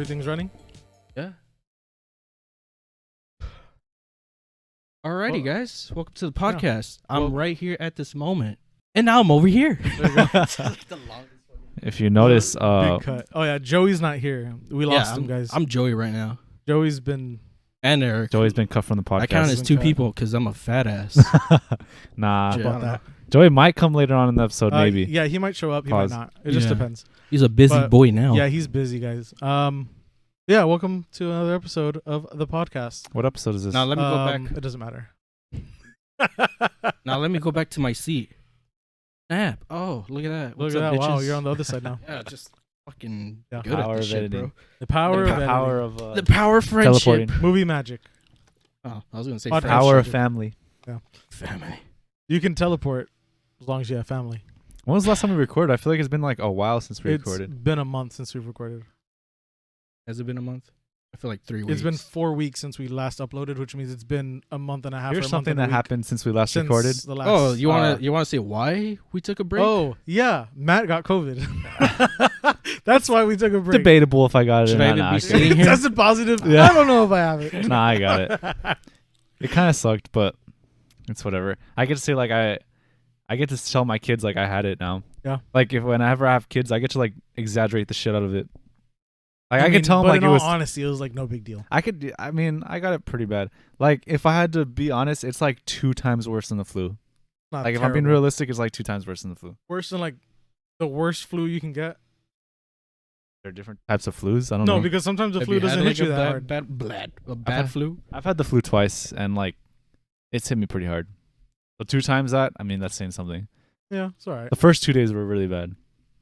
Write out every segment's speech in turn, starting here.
Everything's running? Yeah. Alrighty, guys. Welcome to the podcast. I'm right here at this moment. And now I'm over here. If you notice, Big cut. Oh, yeah. Joey's not here. We lost him, guys. I'm Joey right now. Joey's been... And Eric. Joey's been cut from the podcast. I count as two people because I'm a fat ass. Nah. about that. Joey might come later on in the episode, maybe. Yeah, he might show up. He Pause. might not. It just depends. He's a busy boy now. Yeah, he's busy, guys. Yeah, welcome to another episode of the podcast. What episode is this? Now let me go back. It doesn't matter. Now let me go back to my seat. Snap. Oh, look at that. Look at that. Wow, you're on the other side now. Yeah, just fucking Yeah. good Power at this of shit, editing. bro. The power of power editing. of The power of friendship. teleporting. Movie magic. Oh, I was going to say Podcast. friendship. Power of family. Family. You can teleport as long as you have family. When was the last time we recorded? I feel like it's been like a while since we It's recorded. been a month since we've recorded. Has it been a month? I feel like 3 weeks. It's been 4 weeks since we last uploaded, which means it's been a month and a half. Here's or a something month and a that week happened since we last since recorded. the last, Oh, you want to say why we took a break? Oh, yeah. Matt got COVID. That's why we took a break. Debatable if I got it Should or I not. even Nah, be I sitting kidding. here? Tested positive. Yeah. I don't know if I have it. Nah, I got it. It kind of sucked, but it's whatever. I get to say like I get to tell my kids like I had it now. Yeah. Like whenever I have kids, I get to like exaggerate the shit out of it. Like I mean, could tell them but like in it all was. honesty, it was like no big deal. I got it pretty bad. Like if I had to be honest, it's like 2 times worse than the flu. Not Like if I'm being terrible. realistic, it's like 2 times worse than the flu. Worse than like the worst flu you can get. There are different types of flus. I don't No, know. because sometimes the Have flu you doesn't had, hit you like, that a hard. bad had- flu? I've had the flu twice, and like it's hit me pretty hard. So 2 times that, I mean, that's saying something. Yeah, it's all right. The first 2 days were really bad.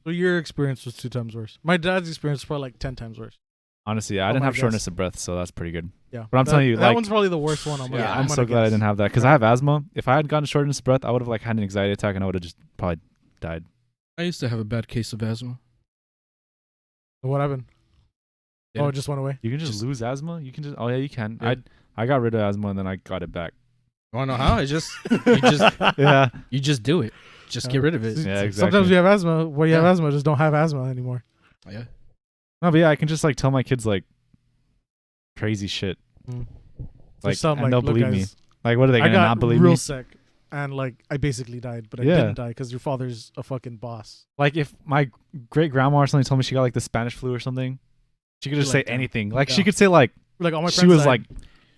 So your experience was 2 times worse. My dad's experience was probably like 10 times worse. Honestly, yeah, I Oh didn't my have gosh. shortness of breath, so that's pretty good. Yeah, But I'm telling you, that like- one's probably the worst one. I'm Yeah, gonna, I'm so glad I didn't have that because I have asthma. If I had gotten shortness of breath, I would have like had an anxiety attack and I would have just probably died. I used to have a bad case of asthma. What happened? Yeah. Oh, it just went away. You can just Just- lose asthma. You can just. Oh yeah, you can. Yeah. I got rid of asthma and then I got it back. You want to know how? You just Yeah. you just do it. Just get rid of it. Yeah, exactly. Sometimes you have asthma. Where you have Yeah. asthma, just don't have asthma anymore. Yeah. No, but yeah, I can just like tell my kids like crazy shit. Mm. Like, Just tell 'em, and they'll "Look, believe me. guys, Like, what are they I gonna got not believe real me? sick, and like I basically died, but I Yeah. didn't die because your father's a fucking boss. Like, if my great grandma or something told me she got like the Spanish flu or something, she could Be just like, say "Yeah." anything. Like, Yeah. she could say like Like all my she friends was died. like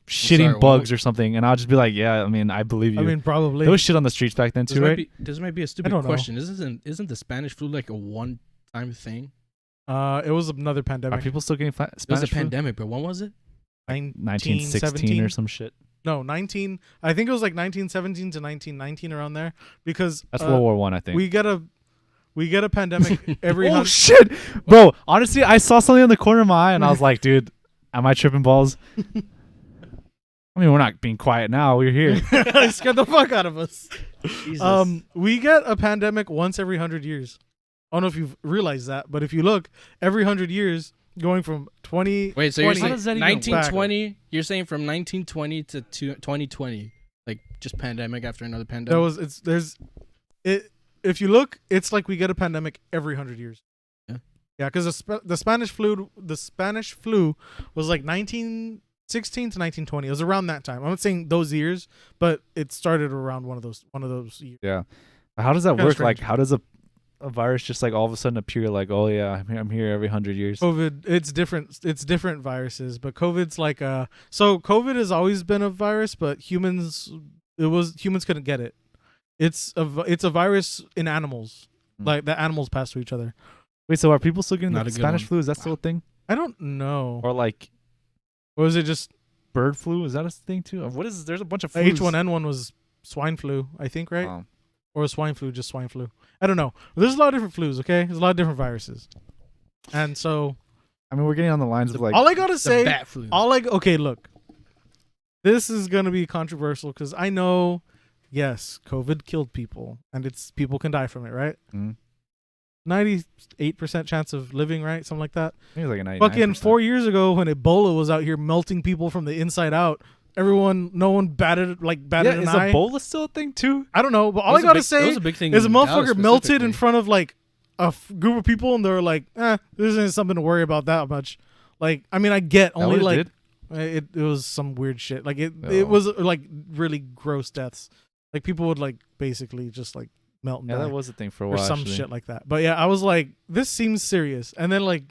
shitting sorry, what- bugs or something, and I'll just be like, yeah, I mean, I believe you. I mean, probably. there was shit on the streets back then This too, right? this might be a stupid don't know. question. Isn't the Spanish flu like a one-time thing? It was another Are pandemic. people still getting It was Spanish a flu? pandemic, but when was it? 1916 or some shit. No, 19. I think it was like 1917 to 1919 around there because That's World War One, I think. we get a pandemic every. Oh shit, bro! Honestly, I saw something in the corner of my eye, and I was like, "Dude, am I tripping balls?" I mean, we're not being quiet now. We're here. Scared the fuck out of us. Jesus. We get a pandemic once every 100 years. I don't know if you've realized that, but if you look, every 100 years, going from 20. Wait, so you're 20 How saying does that even work? 1920? You're saying from 1920 to 2020, like just pandemic after another pandemic? There was if you look, it's like we get a pandemic every 100 years. Yeah. Yeah, because the Spanish flu was like 1916 to 1920. It was around that time. I'm not saying those years, but it started around one of those years. Yeah. How does that Kinda work? strange. Like, how does a virus just like all of a sudden appear? Like, oh yeah, I'm here every 100 years. COVID, it's different. It's different viruses, but COVID's like so COVID has always been a virus, but humans couldn't get it. It's a virus in animals, Hmm. like the animals pass to each other. Wait, so are people still getting Not the a good Spanish one. flu? Is that still a thing? I don't know. Or like Or is it just bird flu? Is that a thing too? What is? There's a bunch of flus. H1N1 was swine flu, I think, right? Oh. Or swine flu, just swine flu. I don't know. There's a lot of different flus. Okay, there's a lot of different viruses, and so I mean, we're getting on the lines of like. all I gotta the say, bat flu. okay, look, this is gonna be controversial because I know, yes, COVID killed people, and people can die from it, right? Mm. 98% chance of living, right? Something like that. I think it's like a 99%. Fucking 4 years ago, when Ebola was out here melting people from the inside out, no one batted Yeah, an is eye. Ebola still a thing too? I don't know, but all I That gotta was say a big thing is a in Dallas motherfucker melted in specifically. front of like a group of people, and they were like, "This isn't something to worry about that much." Like, I mean, I get That only what it like did? it was some weird shit. Like it Oh. was like really gross deaths. Like people would like basically just like melt and Yeah, die that was a thing for a or while. some actually. shit like that. But yeah, I was like, this seems serious. And then like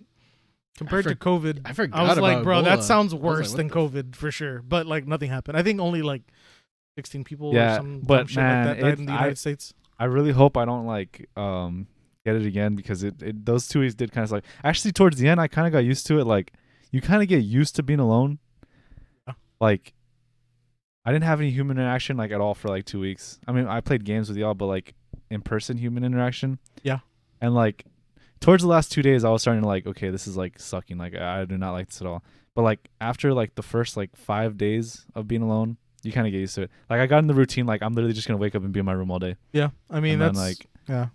compared to COVID, I forgot I was like, about bro, that Ebola. sounds I was worse like, than what the COVID for sure. But like nothing happened. I think only like 16 people or Yeah, some but dumb shit man, like that died it- in the I- United States. I really hope I don't like get it again because it those 2 weeks did kind of like actually towards the end I kind of got used to it. Like you kind of get used to being alone. Yeah. Like I didn't have any human interaction like at all for like 2 weeks. I mean I played games with y'all, but like in person human interaction. Yeah. And like towards the last 2 days I was starting to like okay this is like sucking. Like I do not like this at all. But like after like the first like 5 days of being alone. You kind of get used to it. Like I got in the routine. Like I'm literally just gonna wake up and be in my room all day. Yeah. I mean, And then, that's like yeah.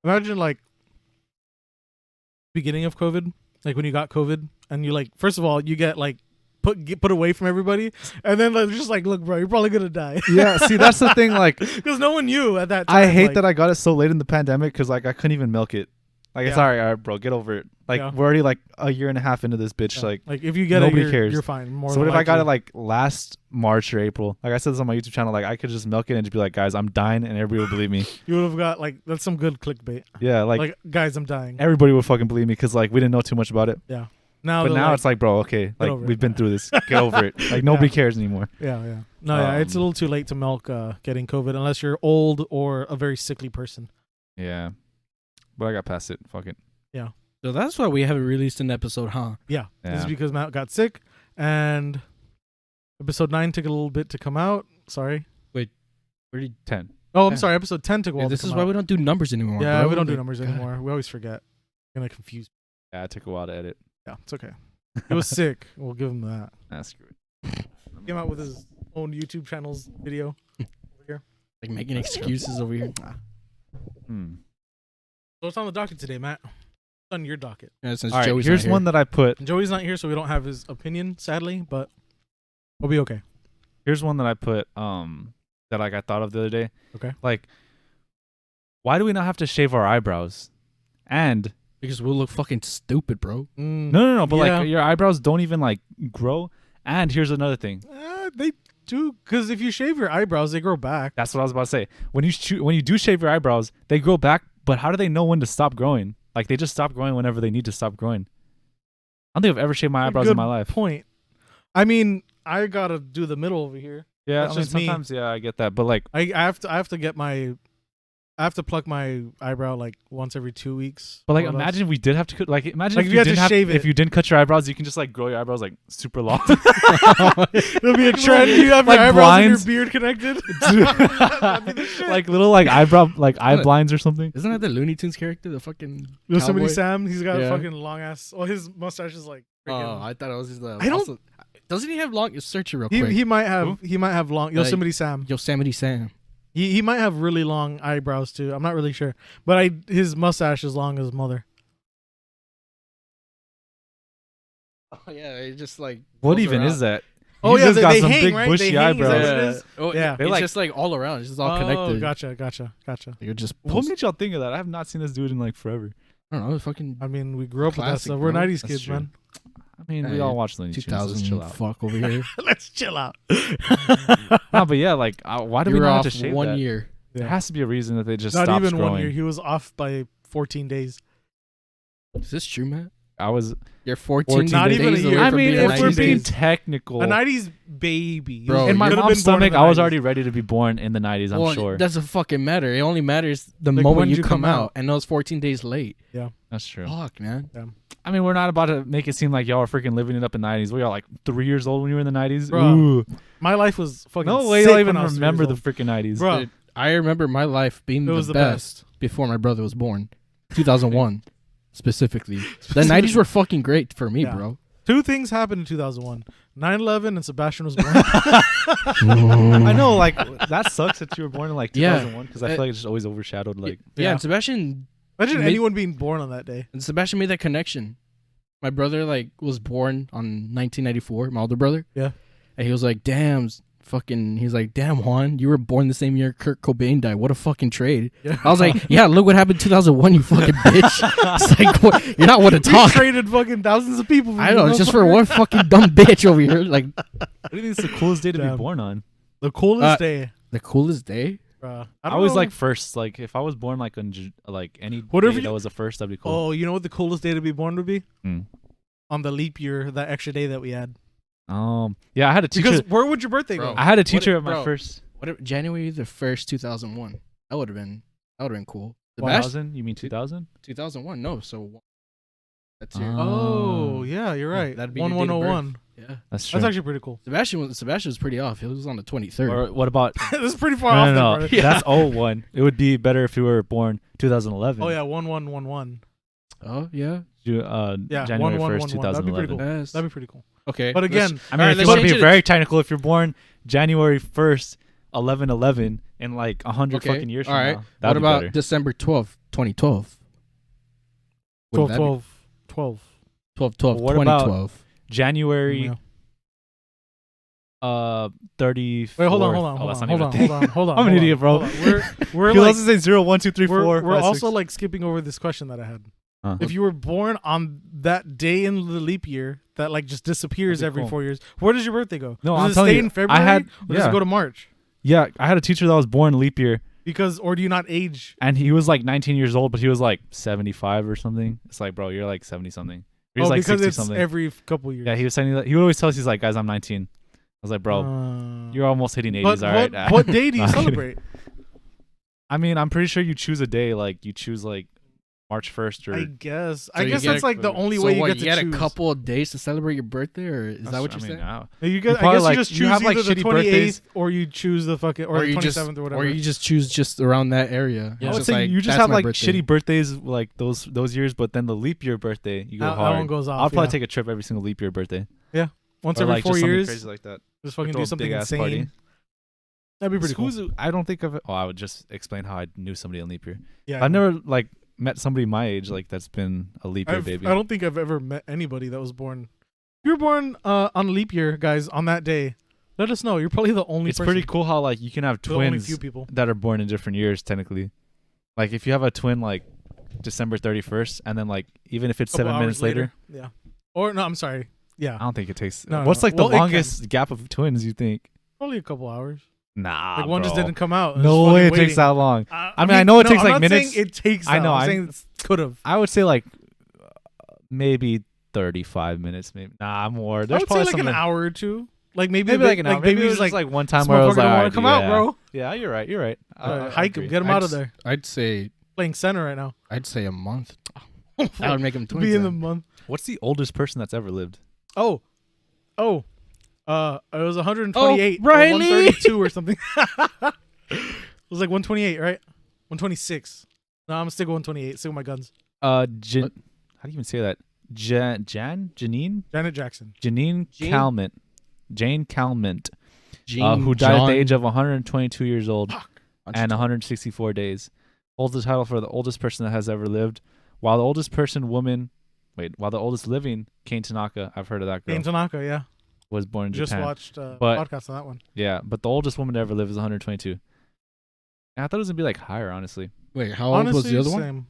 Imagine like beginning of COVID, like when you got COVID and you like, first of all, you get like put away from everybody. And then like, just like, look, bro, you're probably going to die. yeah. See, that's the thing. Like Because no one knew at that time. I hate like, that I got it so late in the pandemic because like I couldn't even milk it. Like it's Yeah. all right, bro, get over it. Like Yeah. we're already like a year and a half into this bitch. yeah. Like if you get nobody it, you're, cares. you're fine. More so what than if I got it likely. like last March or April? Like I said this on my YouTube channel. Like I could just milk it and just be like, guys, I'm dying, and everybody would believe me. You would have got like, that's some good clickbait. Yeah, Like, guys, I'm dying. everybody would fucking believe me because like we didn't know too much about it. Now But they're now like, it's like, bro, okay, like over it. we've been through this. Get over it. Like nobody Yeah. cares anymore. yeah. No, yeah, it's a little too late to milk getting COVID unless you're old or a very sickly person. Yeah, but I got past it. Fuck it. So that's why we haven't released an episode, huh? Yeah. This is Yeah. because Matt got sick and episode 9 took a little bit to come out. Sorry. Where did 10. Oh, I'm Yeah. sorry. Episode 10 took a while this to is come why out. we don't do numbers anymore. Yeah, bro. we don't do Like, numbers God. anymore. We always forget. Gonna confuse. Yeah, it took a while to edit. Yeah, it's okay. He was sick. We'll give him that. That's good. Came out with his own YouTube channel's video. Like making excuses over here. Hmm. So what's on the docket today, Matt? What's on your docket? Yeah, since All right, Joey's here's not one that I put. Joey's not here, so we don't have his opinion, sadly, but we'll be okay. Here's one that I put. That like I thought of the other day. Okay. Like, why do we not have to shave our eyebrows? And because we'll look fucking stupid, bro. no, but Yeah. like your eyebrows don't even like grow. And here's another thing. They do, because if you shave your eyebrows, they grow back. That's what I was about to say. When you do shave your eyebrows, they grow back. But how do they know when to stop growing? Like they just stop growing whenever they need to stop growing. I don't think I've ever shaved my eyebrows in my life. Point. I mean, I gotta do the middle over here. Yeah, That's I mean, just me. sometimes yeah, I get that. But like, I have to get my. I have to pluck my eyebrow like once every 2 weeks. but like, more or less. imagine if we did have to cut. Like, imagine Like, if if you you had to didn't have shave if it. you didn't cut your eyebrows, you can just like grow your eyebrows like super long. It'll be a trend. You have Like your eyebrows blinds. and your beard connected. That'd be the shit. like little like eyebrow like eye Yeah. blinds or something. Isn't that the Looney Tunes character? The fucking Yosemite cowboy? Sam, he's got a Yeah. fucking long ass. Oh, his mustache is like. Oh, freaking- I thought it was just the. I don't- also- doesn't he have long? Search it real quick. he might have long Yosemite Sam. Yosemite Sam. He might have really long eyebrows too. I'm not really sure, but his mustache is long as his mother. Oh yeah, it just like. What goes even around. is that? Oh He's yeah, just they, got they some hang big right. bushy They hang, is that eyebrows. what it Yeah. is? Oh, Yeah. They it's like- just like all around. It's just all Oh, connected. gotcha. You're just. What made y'all think of that? I have not seen this dude in like forever. I don't know. Fucking I mean, we grew up with that Classic, stuff. We're bro. 90s That's kids, true. man. I mean, we Yeah, all watch Looney Tunes. Let's 2000 chill out. fuck over here. Let's chill out. No, but yeah, like why do You Oh, we were not off have to shave 1 that? year. There Yeah. has to be a reason that they just Not stopped even growing. 1 year. He was off by 14 days. Is this true, Matt? I was. You're 14 14 Not days even a away year. from I mean, being if 90 we're 90 being days. technical, A 90s baby. Bro, in my could've mom's been born in stomach, the I was 90s. already ready to be born in the 90s. I'm Well, sure. it doesn't fucking matter. It only matters the Like, moment when you you come come out, out. and those 14 days late. That's true. Fuck, man. I mean, we're not about to make it seem like y'all are freaking living it up in the 90s. We are like 3 years old when you were in the 90s. Bro, Ooh. My life was fucking No way sick y'all even when I was 3 remember years the freaking 90s. Bro. Dude, I remember my life being It was the the best before my brother was born. 2001, specifically. The 90s were fucking great for me, Yeah. bro. 2 things happened in 2001. 9/11 and Sebastian was born. I know, like, that sucks that you were born in like Yeah. 2001 because I feel like it's just always overshadowed. Like, Yeah, Yeah. and Sebastian Imagine Mid- anyone being born on that day. made that connection. My brother like was born on 1994, my older brother. Yeah. And he was like, "Damn, fucking, he's like, damn, Juan, you were born the same year Kurt Cobain died. What a fucking trade. Yeah. I was like, yeah, look what happened in 2001, you fucking bitch. It's like, what? You're not one to We talk. traded fucking thousands of people. I know, it's just for one fucking dumb bitch over here. Like, What do you think is the coolest day to be Damn. born on? The coolest day. the coolest day? Bruh. I don't always know. like first. Like if I was born like on like any Whatever day you- that was the first, that'd be cool. Oh, you know what the coolest day to be born would be? Mm. On the leap year, that extra day that we had. Yeah, I had a teacher. Because where would your birthday Bro. go? I had a teacher What- at my bro. first. What if January the 1st, 2001? That would have been cool. Sebastian? 2000? You mean 2000? 2001? No, so that's your. Oh, yeah, you're right. that'd be your date of 1101. Yeah. That's true. That's actually pretty cool. Sebastian was pretty off. He was on the 23rd. Or what about? This is pretty far No, off. no, then, no. brother. Yeah. That's 01. It would be better if you were born 2011. Oh yeah, 1111. Oh yeah. Yeah, January 1111. 1st, That'd be pretty 2011. cool. Yes. That'd be pretty cool. Okay. But again, I mean, Alright, if you let's want to change be it. very technical, if you're born January 1st, 1111, in like 100 Okay. fucking years All from right. now, What that'd be about better. December 12th, 2012? 12, Wouldn't that be- 12, 12, 12, What about- 2012. January Yeah. 30. Wait, hold on. Oh, that's not even a thing. Hold on. I'm an hold idiot, on, bro. hold on. We're He like, also say 0, 1, 2, 3, 4. we're 5, also 6. like skipping over this question that I had. Uh-huh. If you were born on that day in the leap year that like just disappears That'd be every cool. 4 years, where does your birthday go? No, does I'm it telling stay you, in February? I had- or does it yeah. go to March? Yeah, I had a teacher that was born leap year, Or do you not age? and he was like 19 years old, but he was like 75 or something. It's like, bro, you're like 70 something. He was like because 60 it's something. every couple years. Yeah, he was saying that. He would always tell us, he's like, guys, I'm 19. I was like, bro, you're almost hitting 80s, But all right? what day do you No, I'm kidding. celebrate? I mean, I'm pretty sure you choose a day, like you choose like March 1st or I guess. So I you guess get that's like the only So way you what, get you to get choose. a couple of days to celebrate your birthday, or is that what you're saying? You get, I probably, guess like, you just you choose have, like, either the shitty 28th birthdays. or you choose the fucking or the you 27th or whatever. Or you just choose just around that area. I It's would say like, you just that's have my like birthday. shitty birthdays like those years, but then the leap year birthday, you go that hard. one goes off. I'll probably yeah. take a trip every single leap year birthday. once Or, every like, 4 just something years. crazy like that. Just fucking Throw do a something big-ass insane. party. That'd be pretty cool. I don't think of it. Oh, I would just explain how I knew somebody on leap year. Yeah, I've never like met somebody my age like that's been a leap year baby. I don't think I've ever met anybody that was born. If you were born on leap year, guys, on that day, let us know. You're probably the only. It's person. pretty cool how like you can have The only twins few people. that are born in different years technically. Like if you have a twin like December 31st and then like even if it's Couple 7 hours minutes later, Yeah. Or no, I'm sorry. Yeah, I don't think it takes. No, what's no. like Well, the it longest gap of twins you think? probably a couple hours. Nah, Like one just bro. didn't come out. It was No fucking way it waiting. takes that long. I mean, I know it takes, I'm like, not minutes. saying it takes. I that know, I'm I'm- saying it could have. I would say like maybe 35 minutes, maybe. Nah, more. I There's would say probably like an something- hour or two. Like maybe Maybe like an hour. Like maybe it was just like, like one time this where I was motherfucker like, don't wanna "Alright, come dude, out, yeah." bro. Yeah, you're right. You're right. I Hike him, agree. get him out of there. I'd say Playing center right now. a month. That would make them twins. Be in the then. month. What's the oldest person that's ever lived? Oh. It was 128 Oh, Riley! or 132 or something. It was like 128, right? 126. No, I'm gonna stick with 128. Stick with my guns. How do you even say that? Janine Janet Jackson. Jane Calment, Gene, who died at John- the age of 122 years old and John- 164 days, holds the title for the oldest person that has ever lived. While the oldest living Kane Tanaka, I've heard of that girl, Kane Tanaka, yeah. was born in Just Japan. watched But- podcast on that one. Yeah, but the oldest woman to ever live is 122. And I thought it was gonna be like higher, honestly. Wait, how old was Honestly, the other one? same.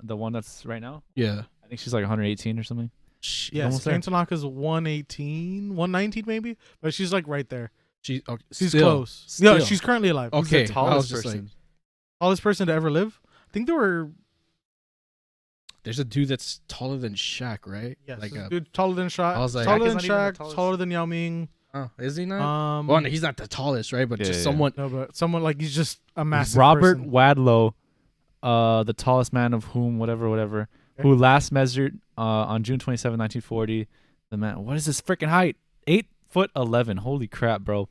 The one that's right now, Yeah. I think she's like 118 or something. Yes, almost Kane there. Tanaka's 118, 119 maybe, but she's like right there. She's She's still, close. Still. Yeah, she's currently alive. Who's the Okay, I was tallest just person. like, Tallest person to ever live. I think there were there's a dude that's taller than Shaq, right? yes, Like this dude taller than Shaq. I was like- taller Shaq is than not even the Shaq. tallest. Taller than Yao Ming. oh, is he not? Um, Well, no, he's not the tallest, right? But Yeah, just yeah. someone. no, but someone like he's just a massive Robert person. Wadlow, the tallest man of whom, whatever, Okay. who last measured on June 27, 1940. The man, what is his freaking height? 8'11". Holy crap, bro!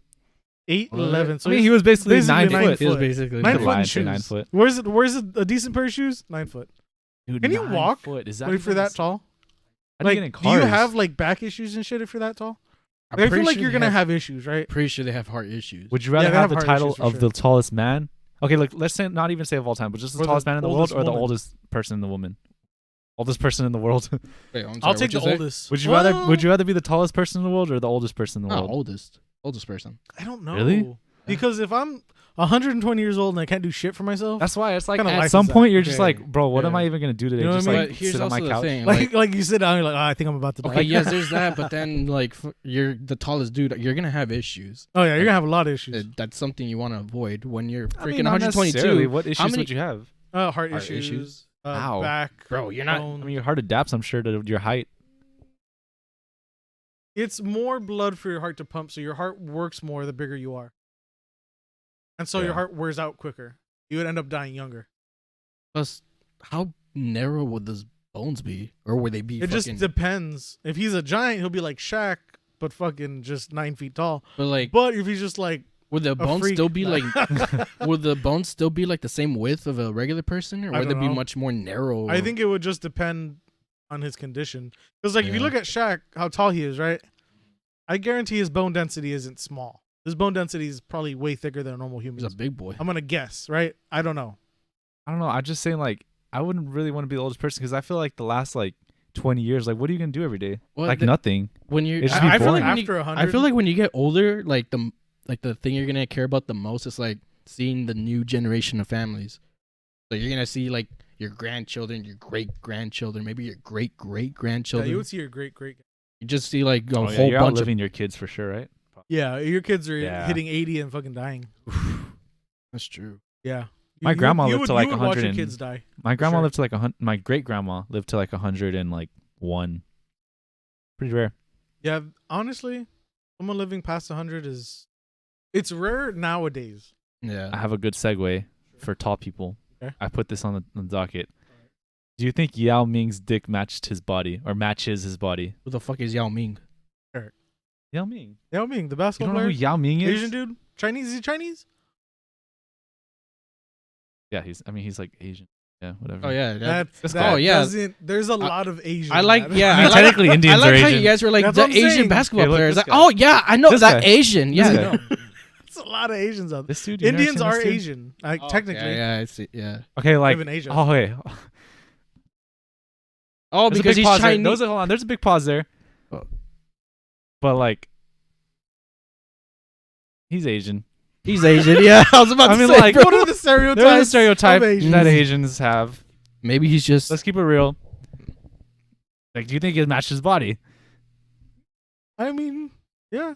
8'11". So I mean, he was basically basically 9 9 foot. He was foot. basically 9 could foot lie in and say shoes. 9 foot. Where's a decent pair of shoes? 9 foot. Dude, Can you 9 walk? Foot. Is that Like, for even- that tall? How do you Like, get in do you cars? have like back issues and shit if you're that tall? I'm Like, I pretty feel like sure you're they gonna have issues, right? Pretty sure they have heart issues. Would you rather Yeah, they have have the heart title issues for of sure. the tallest man? Okay, look, let's say not even say of all time, but just the Or the tallest man in the world oldest or the woman. oldest person in the woman. Oldest person in the world. Wait, I'm sorry, I'll take the what'd you say? oldest. Would you Well, rather? Would you rather be the tallest person in the world or the oldest person in the Oh, world? oldest. Oldest person. I don't know. Really? Because if I'm 120 years old and I can't do shit for myself, That's why it's like Kinda at life some is point that? you're just Okay. like, bro, what am Yeah. I even gonna do today? You know what Just I mean? like But here's sit on my also the couch. thing. like you sit down, you're like, I think I'm about to die. Okay, yes, there's that, but then like you're the tallest dude, you're gonna have issues. Oh yeah, you're gonna have a lot of issues. That's something you want to avoid when you're I freaking mean, not 122. necessarily. What issues many- would you have? Heart Heart issues, issues. Ow. back, Bro, you're not. bone. I mean, your heart adapts, I'm sure, to your height. It's more blood for your heart to pump, so your heart works more the bigger you are, and so Yeah. your heart wears out quicker. You would end up dying younger. Plus, how narrow would those bones be, or would they be? It just depends. If he's a giant, he'll be like Shaq, but fucking just 9 feet tall. But like, But if he's just like would the bones freak. still be like? Would the bones still be like the same width of a regular person, or I would they don't be know. much more narrow? I think it would just depend on his condition. Because like if you Yeah. look at Shaq, how tall he is, right? I guarantee his bone density isn't small. His bone density is probably way thicker than a normal he's human. a big boy. I'm gonna guess, right? I don't know. I don't know. I'm just saying, like, I wouldn't really want to be the oldest person because I feel like the last like 20 years, like, what are you gonna do every day? Well, Like nothing. when you're, It'd just be I feel like boring. when you- after 100, I feel like when you get older, like the thing you're gonna care about the most is like seeing the new generation of families. So you're gonna see like your grandchildren, your great grandchildren, maybe your great great yeah, grandchildren. you would see your great. You just see like a Oh, yeah, whole you're bunch of. outliving your kids for sure, right? Yeah, your kids are Yeah. hitting 80 and fucking dying. That's true. Yeah. My grandma lived would, to like you would watch 100 your and- kids die. My grandma sure. lived to like my great grandma lived to like 101. Pretty rare. Yeah, honestly, someone living past 100 it's rare nowadays. Yeah. I have a good segue for tall people. Okay. I put this on the docket. Do you think Yao Ming's dick matched his body or matches his body? Who the fuck is Yao Ming? Yao Ming. Yao Ming, the You basketball don't know player, who Yao Ming is? Asian dude, Chinese. Is he Chinese? Yeah, he's like Asian. Yeah, whatever. Oh yeah. That's cool. Oh, yeah. There's a lot of Asian. I like. man. Yeah. I mean, I like, technically Indians I like are how Asian. you guys were like That's the what I'm Asian saying. basketball Okay, look, players. this Like, guy. oh yeah, I know This that guy. Asian. Yeah. This I guy. know. There's a lot of Asians out there. This dude. you never Indians seen are this dude? Asian, like Oh, technically. Yeah. I see. Yeah. Okay, like Live in Asia. oh wait. Oh, There's a because big he's pause there. Chinese. Hold on. There's a big pause there. Oh. But like, he's Asian. He's Asian. Yeah. I was about I to mean, say. like, bro. What are the stereotypes? There's a stereotype of Asians? that Asians have. Maybe he's just. Let's keep it real. Like, do you think it matched his body? I mean, yeah,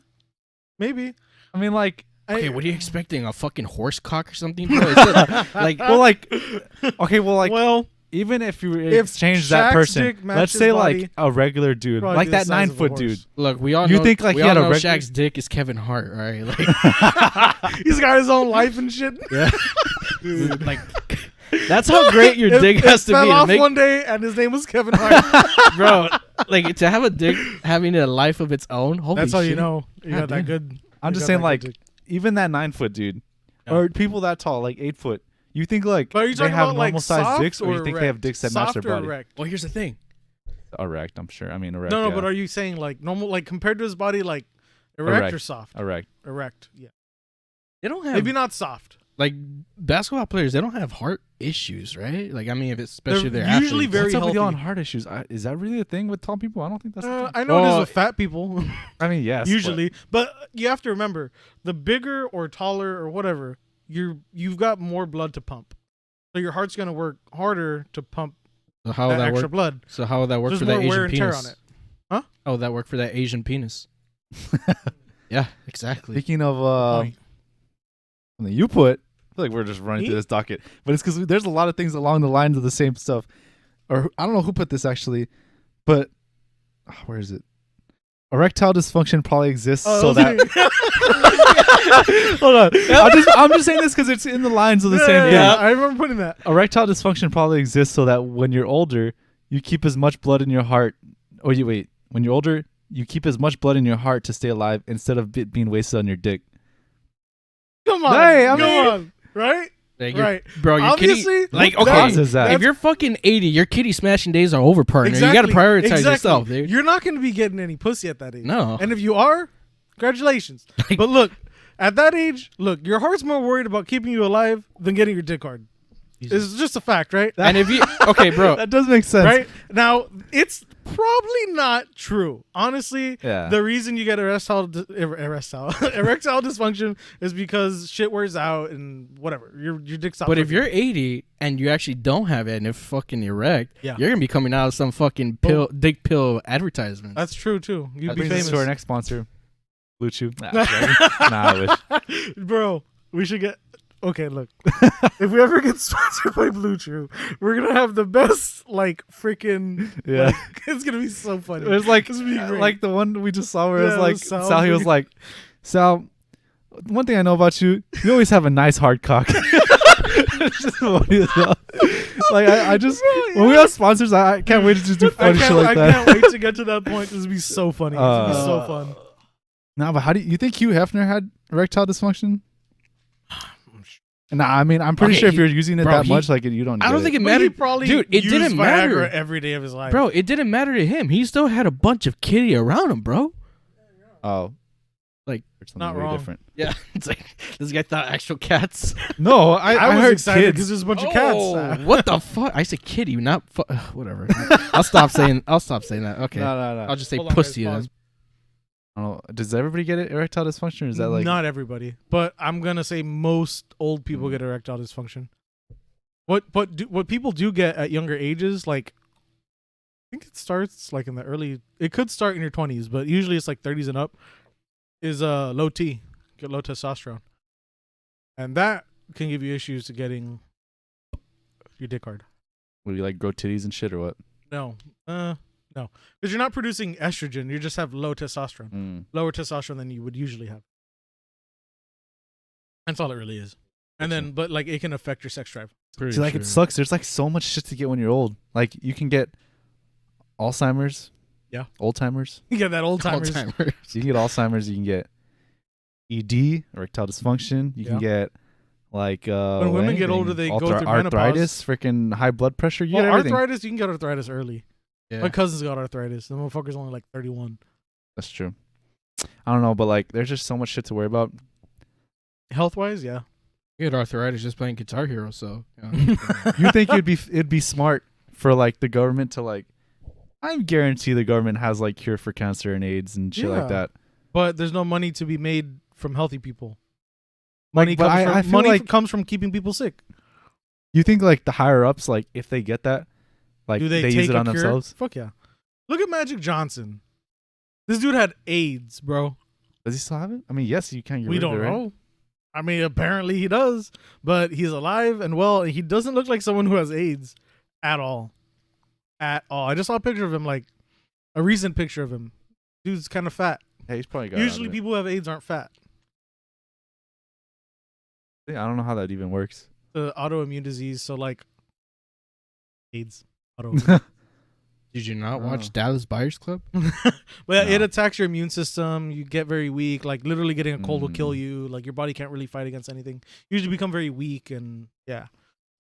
maybe. I mean, like, Okay, what are you expecting? A fucking horse cock or something? Bro? It's like, well, like, okay, well, like, well, even if you if exchange that Shaq's person, dick matched let's his say body, like a regular dude, probably like the that size of a 9-foot horse. dude. look, we all You know. think, like, we he had all a know regular- Shaq's dick is Kevin Hart, right? Like, he's got his own life and shit. yeah. Dude, like, that's how great your It- dick it has to fell be to off make, one day, and his name was Kevin Hart. bro. Like to have a dick having a life of its own. Holy That's how shit. you know you God got that damn. good. I'm you just got saying, that like, good dick. even that 9-foot dude, Yeah. or people that tall, like 8-foot, you think like But are you they talking have about like normal sized soft dicks, or you think they have erect? dicks that match Soft their or body? erect? Well, here's the thing. Erect, I'm sure. I mean, erect. No, yeah. but are you saying like normal, like compared to his body, like erect, Erect. or soft? Erect. Erect, yeah. They don't have Maybe not soft. like basketball players. They don't have heart issues, right? Like I mean, if it's especially They're they're usually athletes. very What's up with you healthy. on heart issues? Is that really a thing with tall people? I don't think that's. The thing. I know it is Well, with fat people, I mean, yes. usually, but you have to remember, the bigger or taller or whatever, you've got more blood to pump, so your heart's gonna work harder to pump So how that would that extra work? blood. So how would that work There's for more that wear Asian and tear on penis? it. Huh? How would that work for that Asian penis? Yeah, exactly. Speaking of Point. something you put, I feel like we're just running Me? through this docket, but it's because there's a lot of things along the lines of the same stuff. Or I don't know who put this actually, but where is it? Erectile dysfunction probably exists so that. Hold on, I'm just saying this because it's in the lines of the same thing. Yeah, I remember putting that. Erectile dysfunction probably exists so that when you're older, you keep as much blood in your heart. Or you wait, when you're older, you keep as much blood in your heart to stay alive instead of it being wasted on your dick. Come on, Hey, I go mean- on, right? Like, you're- Right. bro. Your Obviously, kitty, like What okay, causes that? if you're fucking 80, your kitty smashing days are over, partner. Exactly. You got to prioritize Exactly. yourself, dude. You're not going to be getting any pussy at that age. No. And if you are, congratulations. But look, at that age, look, your heart's more worried about keeping you alive than getting your dick hard. It's just a fact, right? And if you okay, bro, That does make sense. Right now, it's probably not true. Honestly, Yeah. the reason you get erectile dysfunction is because shit wears out and whatever. Your dick stops. but if working. you're 80 and you actually don't have it and it's fucking erect, Yeah. you're gonna be coming out of some fucking dick pill advertisement. That's true too. You'd That be brings us famous. to our next sponsor, Blue Chew. Nah, I wish. Bro, we should get. Okay, look. If we ever get sponsored by Blue Chew, we're gonna have the best freaking. Yeah. Like, it's gonna be so funny. It was like This would be great. like the one we just saw where Yeah, it was like Sal Sal. He was like, Sal. One thing I know about you, you always have a nice hard cock. It's just funny as well. Like I just when we have sponsors, I can't wait to just do funny shit like that. I can't wait to get to that point. This would be so funny. This would be so fun. No, but how do you think Hugh Hefner had erectile dysfunction? Nah, I mean, I'm pretty Okay, sure if you're using it bro, that he- much, like you don't. I don't get think it But he mattered, probably dude. It used didn't Viagra matter, every day of his life, bro. It didn't matter to him. He still had a bunch of kitty around him, bro. Oh, Like, it's something not way wrong. different. Yeah, it's like this guy thought actual cats. No, I was heard excited kids. because there's a bunch of Oh, cats. what the fuck? I said kitty, not whatever. I'll stop saying that. Okay, No. I'll just say Hold on, pussy guys, then. pause. I don't know. Does everybody get it, erectile dysfunction? Or is that like Not everybody, but I'm gonna say most old people get erectile dysfunction. What people do get at younger ages, like I think it starts like in the early. It could start in your 20s, but usually it's like 30s and up. Is low T, get low testosterone, and that can give you issues to getting your dick hard. would you like grow titties and shit or what? No, because you're not producing estrogen. You just have low testosterone, lower testosterone than you would usually have. That's all it really is. And then, but like it can affect your sex drive. Pretty See, like it sucks. There's like so much shit to get when you're old. Like you can get Alzheimer's. Yeah. Old timers. You get that old timers. Alzheimer's. So you can get Alzheimer's. You can get ED, erectile dysfunction. You can get like When women get older, they go through arthritis, freaking high blood pressure. You Well, get everything. arthritis, you can get arthritis early. Yeah. My cousin's got arthritis. The motherfucker's only like 31. That's true. I don't know, but like there's just so much shit to worry about. Health wise, yeah. You had arthritis just playing Guitar Hero, so yeah. You think it'd be smart for like the government to like? I guarantee the government has like cure for cancer and AIDS and shit Yeah. like that. But there's no money to be made from healthy people. Like, Money but comes from I feel money like comes from keeping people sick. you think like the higher ups, like if they get that, like Do they use take it a on cure? themselves. Fuck yeah. Look at Magic Johnson. This dude had AIDS, bro. Does he still have it? I mean, yes, you can. Get We rid of don't it, right? know. I mean, apparently he does, but he's alive and well. He doesn't look like someone who has AIDS at all. At all. I just saw a picture of him, like a recent picture of him. Dude's kind of fat. Hey, he's probably got. Usually people who have AIDS aren't fat. I don't know how that even works. The autoimmune disease, so like AIDS. Did you not Oh. watch Dallas Buyers Club? Well, it No. attacks your immune system. You get very weak. Like literally getting a cold will kill you. Like your body can't really fight against anything. You usually become very weak, and yeah,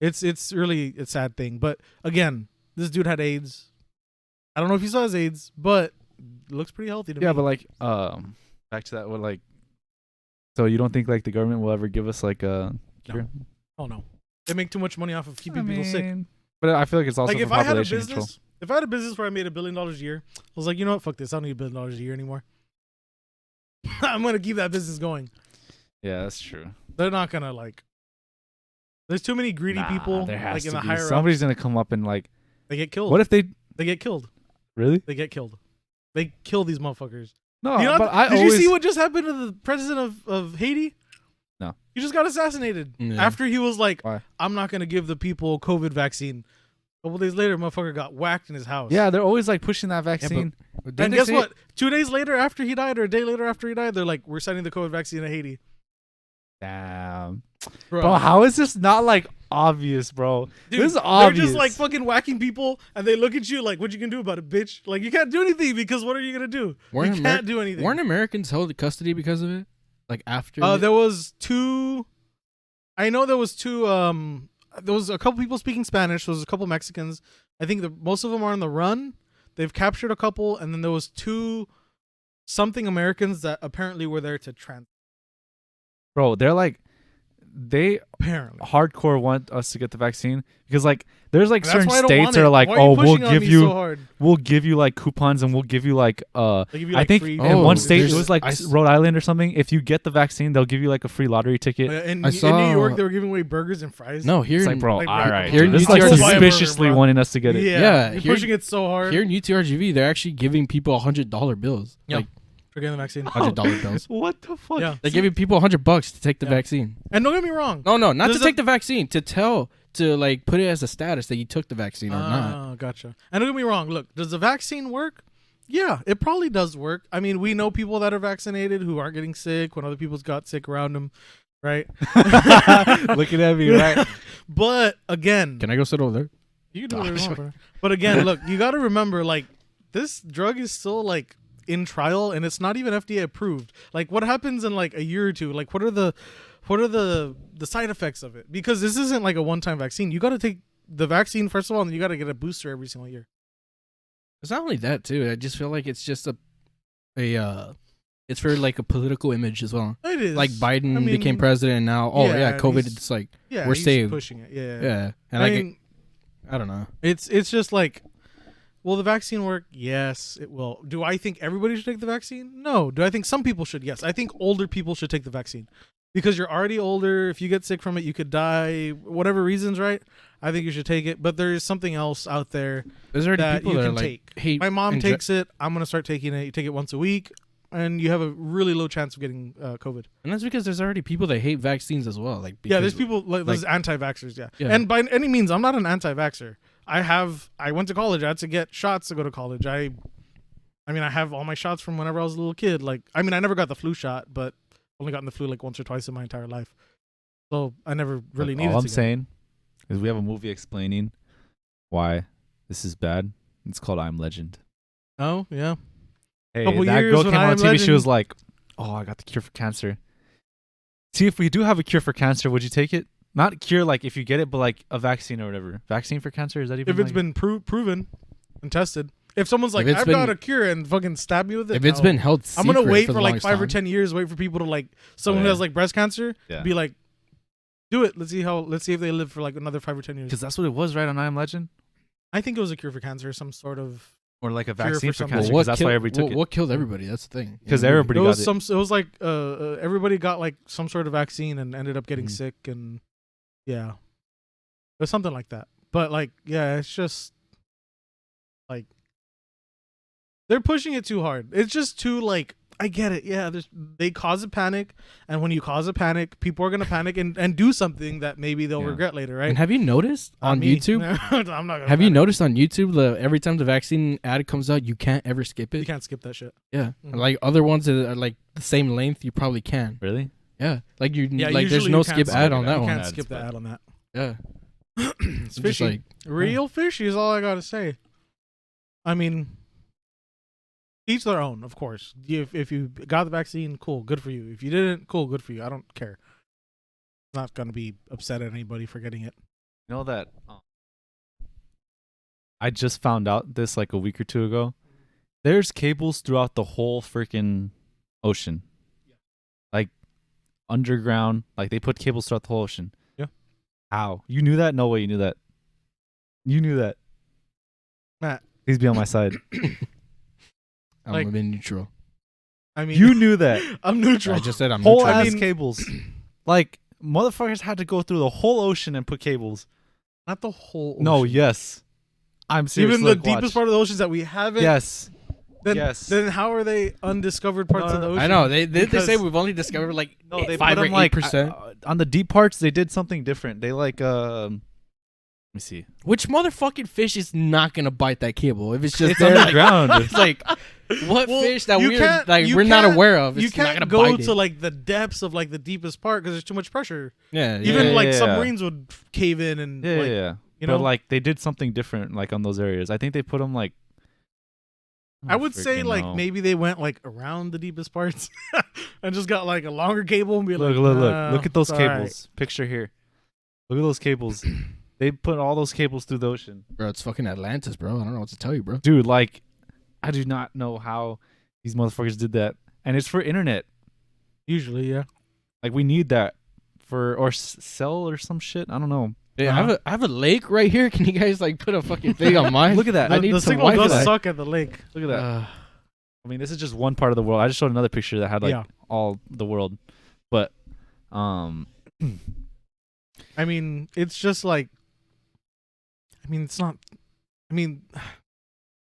it's really a sad thing. But again, this dude had AIDS. I don't know if he still has AIDS, but it looks pretty healthy to me. Yeah, but like, back to that. What like? So you don't think like the government will ever give us like a cure? Oh no, they make too much money off of keeping people sick. But I feel like it's also Like for if I had a population business, control. if I had a business where I made $1 billion a year, I was like, you know what, fuck this. I don't need $1 billion a year anymore. I'm gonna keep that business going. Yeah, that's true. They're not gonna like. There's too many greedy people There has like in to the be. higher Somebody's ups. gonna come up and like. They get killed. What if they They get killed. really? They get killed. They kill these motherfuckers. No, You know, but I did always. you see what just happened to the president of Haiti? No. He just got assassinated Yeah. after he was like, Why? I'm not gonna give the people COVID vaccine. A couple days later, motherfucker got whacked in his house. Yeah, they're always like pushing that vaccine. And guess what? 2 days later after he died, or a day later after he died, they're like, we're sending the COVID vaccine to Haiti. Damn, Bro, bro, how is this not like obvious, bro? dude, this is obvious. They're just like fucking whacking people, and they look at you like, what you gonna do about it, bitch? Like, you can't do anything because what are you gonna do? Weren't You can't do anything. Weren't Americans held in custody because of it? Like after? There was two. I know there was two. There was a couple people speaking Spanish. There was a couple Mexicans. I think most of them are on the run. They've captured a couple, and then there was two something Americans that apparently were there to translate. Bro, they're like they Apparently. hardcore want us to get the vaccine because like there's like That's certain why I don't states want that are it. like, Why are you oh, pushing on me so hard? we'll give you like coupons and we'll give you like They give you, I like, think free- in Oh, one state it there's- was like Rhode Island or something. If you get the vaccine, they'll give you like a free lottery ticket. In I New saw- York, they were giving away burgers and fries. No, here It's in like, bro, like, all right, here in this is like UTRGV, suspiciously wanting us to get it. Yeah, you're here- pushing it so hard. here in UTRGV, they're actually giving people $100 bills. Yeah. Like for getting the vaccine. $100 bills. What the fuck? Yeah. They're giving people $100 to take the Yeah. vaccine. And don't get me wrong. No, not There's to take the vaccine. To like put it as a status that you took the vaccine or not. Oh, gotcha. And don't get me wrong. Look, does the vaccine work? Yeah, it probably does work. I mean, we know people that are vaccinated who aren't getting sick when other people's got sick around them, right? Looking at me, right? But again, Can I go sit over there? you can do whatever you want, bro. But again, look, you got to remember, like, this drug is still like in trial, and it's not even FDA approved. Like, what happens in like a year or two? Like, what are the side effects of it? Because this isn't like a one-time vaccine. You got to take the vaccine first of all, and you got to get a booster every single year. It's not only that too. I just feel like it's just it's for like a political image as well. It is Like Biden I mean, became president and now, COVID. he's- It's like Yeah, we're he's saved. pushing it. Yeah, yeah, and I mean, I don't know. it's just like, will the vaccine work? Yes, it will. Do I think everybody should take the vaccine? No. Do I think some people should? Yes. I think older people should take the vaccine because you're already older. If you get sick from it, you could die. Whatever reasons, right? I think you should take it. But there is something else out there There's already that people you that can are like, take. hey, My mom takes it. I'm gonna start taking it. You take it once a week, and you have a really low chance of getting COVID. and that's because there's already people that hate vaccines as well. Like Yeah, there's because- people like there's anti-vaxxers. Yeah. Yeah. And by any means, I'm not an anti-vaxxer. I went to college. I had to get shots to go to college. I mean, I have all my shots from whenever I was a little kid. Like, I mean, I never got the flu shot, but only gotten the flu like once or twice in my entire life. So I never really needed. All I'm to get it. saying is we have a movie explaining why this is bad. It's called I'm Legend. Oh yeah. Hey, Couple that years girl when came I on Am TV. She Legend- was like, "Oh, I got the cure for cancer." See, if we do have a cure for cancer, would you take it? Not cure, like if you get it, but like a vaccine or whatever. Vaccine for cancer, is that even? If it's like- been proven and tested. If someone's like, If it's I've been- got a cure and fucking stab me with it, if it's no. been held I'm secret gonna wait for for the like longest 5 or time. 10 years. Wait for people to like someone who yeah. has like breast cancer. Yeah. Be like, do it. Let's see if they live for like another 5 or 10 years. Because that's what it was, right? On I Am Legend, I think it was a cure for cancer, some sort of. or like a Cure vaccine for for something. cancer. Well, Because that's why everybody took it. what killed everybody? That's the thing. Because Yeah. everybody It got was it. It was like everybody got like some sort of vaccine and ended up getting Mhm. sick and yeah, it was something like that. But like yeah, it's just like they're pushing it too hard. It's just too like I get it. Yeah, they cause a panic, and when you cause a panic, people are gonna panic and do something that maybe they'll Yeah. regret later, right? And have you noticed Not on me. YouTube? I'm not. Gonna Have you panic. noticed on YouTube every time the vaccine ad comes out, you can't ever skip You it? can't skip that shit. Yeah, Mhm. like other ones that are like the same length, you probably can. Really? Yeah, like Yeah, like there's usually no you can't skip ad on it. that You one. can't Ads, skip the but- ad on that. Yeah, It's just fishy. like Real fishy is all I gotta say. I mean, each their own, of course. If you got the vaccine, cool, good for you. If you didn't, cool, good for you. I don't care. I'm not gonna be upset at anybody for getting it. You know that I just found out this like a week or two ago. There's cables throughout the whole freaking ocean. Like underground, like they put cables throughout the whole ocean. Yeah. How? You knew that? No way you knew that. You knew that. Matt, Please be on my side. I'm Like- a bit neutral. I mean, You knew that. I'm neutral. I just said I'm Whole neutral. I ass mean- cables. Like motherfuckers had to go through the whole ocean and put cables. Not the whole. No, ocean. yes. I'm serious. Even the Look, deepest watch. part of the oceans that we haven't. Yes. Then, yes. Then how are they undiscovered parts No, of the no, ocean? I know they Because- say we've only discovered like No, they 5 put or them like 8%. on the deep parts. They did something different. They like let me see. Which motherfucking fish is not gonna bite that cable if it's just It's there? underground. It's like what Well, fish that you we're can't- like you we're not can't- aware of. You It's not can't gonna go bite to it. like the depths of like the deepest part because there's too much pressure. yeah, Even Yeah, like yeah, yeah. submarines would cave in and Yeah, like, yeah, yeah. you But know. like they did something different like on those areas. I think they put them like. I would say freaking like know. maybe they went like around the deepest parts and just got like a longer cable and be Look, like, look at those it's all cables. Picture here. Look at those cables. They put all those cables through the ocean. bro. It's fucking Atlantis, bro. I don't know what to tell you, bro. Dude, like I do not know how these motherfuckers did that. And it's for internet. Usually, yeah. Like we need that or sell or some shit. I don't know. Yeah, I have a lake right here. Can you guys like put a fucking thing on mine? Look at that. I need The some signal does Wi-Fi. suck at the lake. Look at that. I mean, this is just one part of the world. I just showed another picture that had like Yeah. all the world, but I mean, it's just like, I mean, it's not. I mean,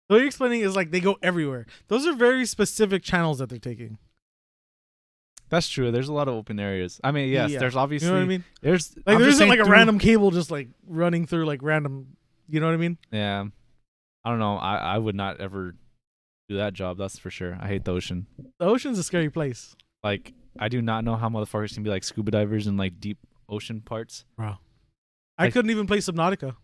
what you're explaining is like they go everywhere. Those are very specific channels that they're taking. that's true. There's a lot of open areas. I mean, yes, Yeah. there's obviously You know what I mean? there's Like I'm there just isn't saying like a through- random cable just like running through like random. You know what I mean? Yeah, I don't know. I would not ever do that job. That's for sure. I hate the ocean. The ocean's a scary place, Like I do not know how motherfuckers can be like scuba divers in like deep ocean parts. bro. I Like- couldn't even play Subnautica.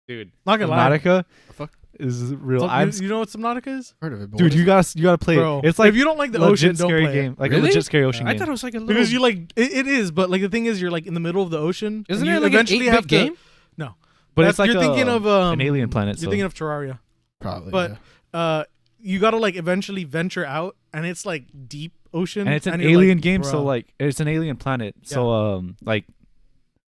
Dude, Not gonna lie. Subnautica The fuck? is real. You know what Subnautica is? Heard of it, but Dude, what you is gotta play Bro, it. It's like if you don't like the legit ocean, don't scary play game, it. like Really? a legit scary ocean I game. thought it was like a little. Because you like it is, but like the thing is, you're like in the middle of the ocean. Isn't and it you like eventually an 8-bit have to, game? but That's- it's like you're thinking of an alien planet. You're So. thinking of Terraria, Probably. but you gotta like eventually venture out, and it's like deep ocean, and it's an you're alien like, game, bruh. so like it's an alien planet. So like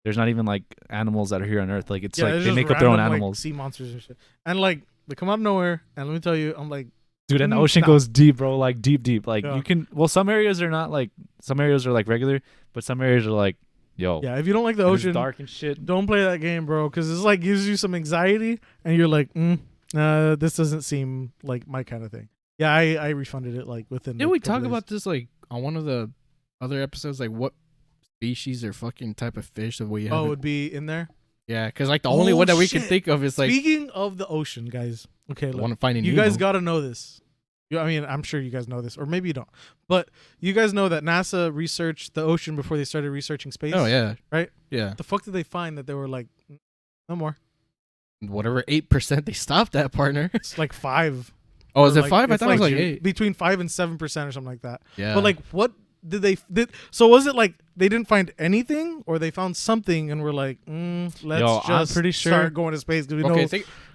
there's not even like animals that are here on Earth. Like it's Yeah, like it's they just make up their own random, like, animals. sea monsters and shit, and like they come out of nowhere. And let me tell you, I'm like, Dude, and the ocean nah. goes deep, bro. Like deep. Like Yeah. you can. Well, some areas are not like. Some areas are like regular, but some areas are like, yo, yeah, if you don't like the and it's ocean, dark and shit. don't play that game, bro, because it's like gives you some anxiety, and you're like, this doesn't seem like my kind of thing. Yeah, I refunded it like within. Did a we couple talk days. about this like on one of the other episodes? Like what species or fucking type of fish that we have? Oh, it would be in there. Yeah, because like the only one that we can shit. think of is like Speaking of the ocean, guys. Okay, I look, want to find you guys got to know this. I mean, I'm sure you guys know this, or maybe you don't. But you guys know that NASA researched the ocean before they started researching space. Oh yeah, Right? Yeah, The fuck did they find that they were like, no more? whatever 8% they stopped at, partner. It's like 5. Oh, is Or it like- 5? I it's thought it was like 8. Between 5 and 7% or something like that. Yeah, But like, what did they did? So was it like they didn't find anything, or they found something and were like, let's Yo, I'm just pretty sure- start going to space because we okay. know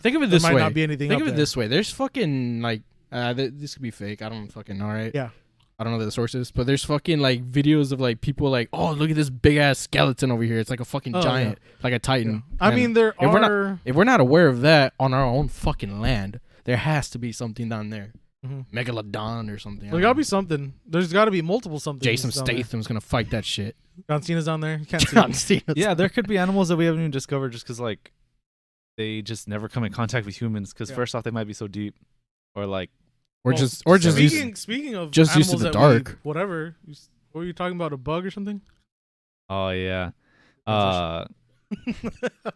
Think of it there this might way. not be anything. Think up of it there. this way. There's fucking like this could be fake. I don't fucking know, right? Yeah. I don't know the sources, but there's fucking like videos of like people like, oh, look at this big ass skeleton over here. It's like a fucking Oh, giant, like a titan. I And mean, there if we're not- are. if we're not aware of that on our own fucking land, there has to be something down there. Mhm. Megalodon or something. There gotta be something. There's gotta be multiple something. Jason Statham's gonna fight that shit. John Cena's down there. You can't see John him. Cena. Yeah, there could be animals that we haven't even discovered just because like they just never come in contact with humans. Because Yeah. first off, they might be so deep, or like Or Well, just speaking of just used to animals the that dark. whatever. What were you talking about? A bug or something? oh yeah.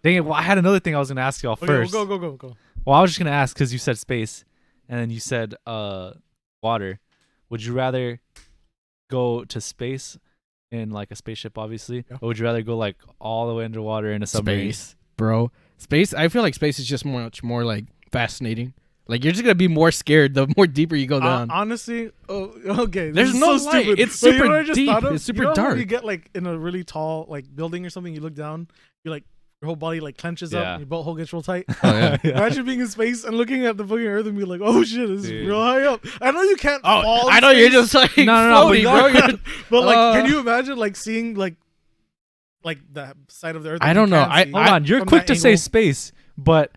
Dang it! Well, I had another thing I was gonna ask y'all Okay, first. well, go. Well, I was just gonna ask because you said space, and then you said water. Would you rather go to space in like a spaceship, obviously, Yeah. or would you rather go like all the way underwater in a submarine? Space, bro. Space. I feel like space is just much more like fascinating. Like you're just gonna be more scared the more deeper you go down. Honestly, okay. There's this is no so light. stupid. It's But you know super what I just deep. thought of? It's super You know how dark. You get like in a really tall like building or something. You look down. You like your whole body like clenches up. Yeah. And your butthole gets real tight. Oh, yeah. Imagine being in space and looking at the fucking Earth and be like, "Oh shit, this is Dude. real high up." I know you can't fall. Oh, in I know you're space, just like No, but floating, you bro. are- You're- but like, Uh, can you imagine like seeing like the side of the Earth? I that don't you know. can't see Hold on, you're from quick that to say angle? space, but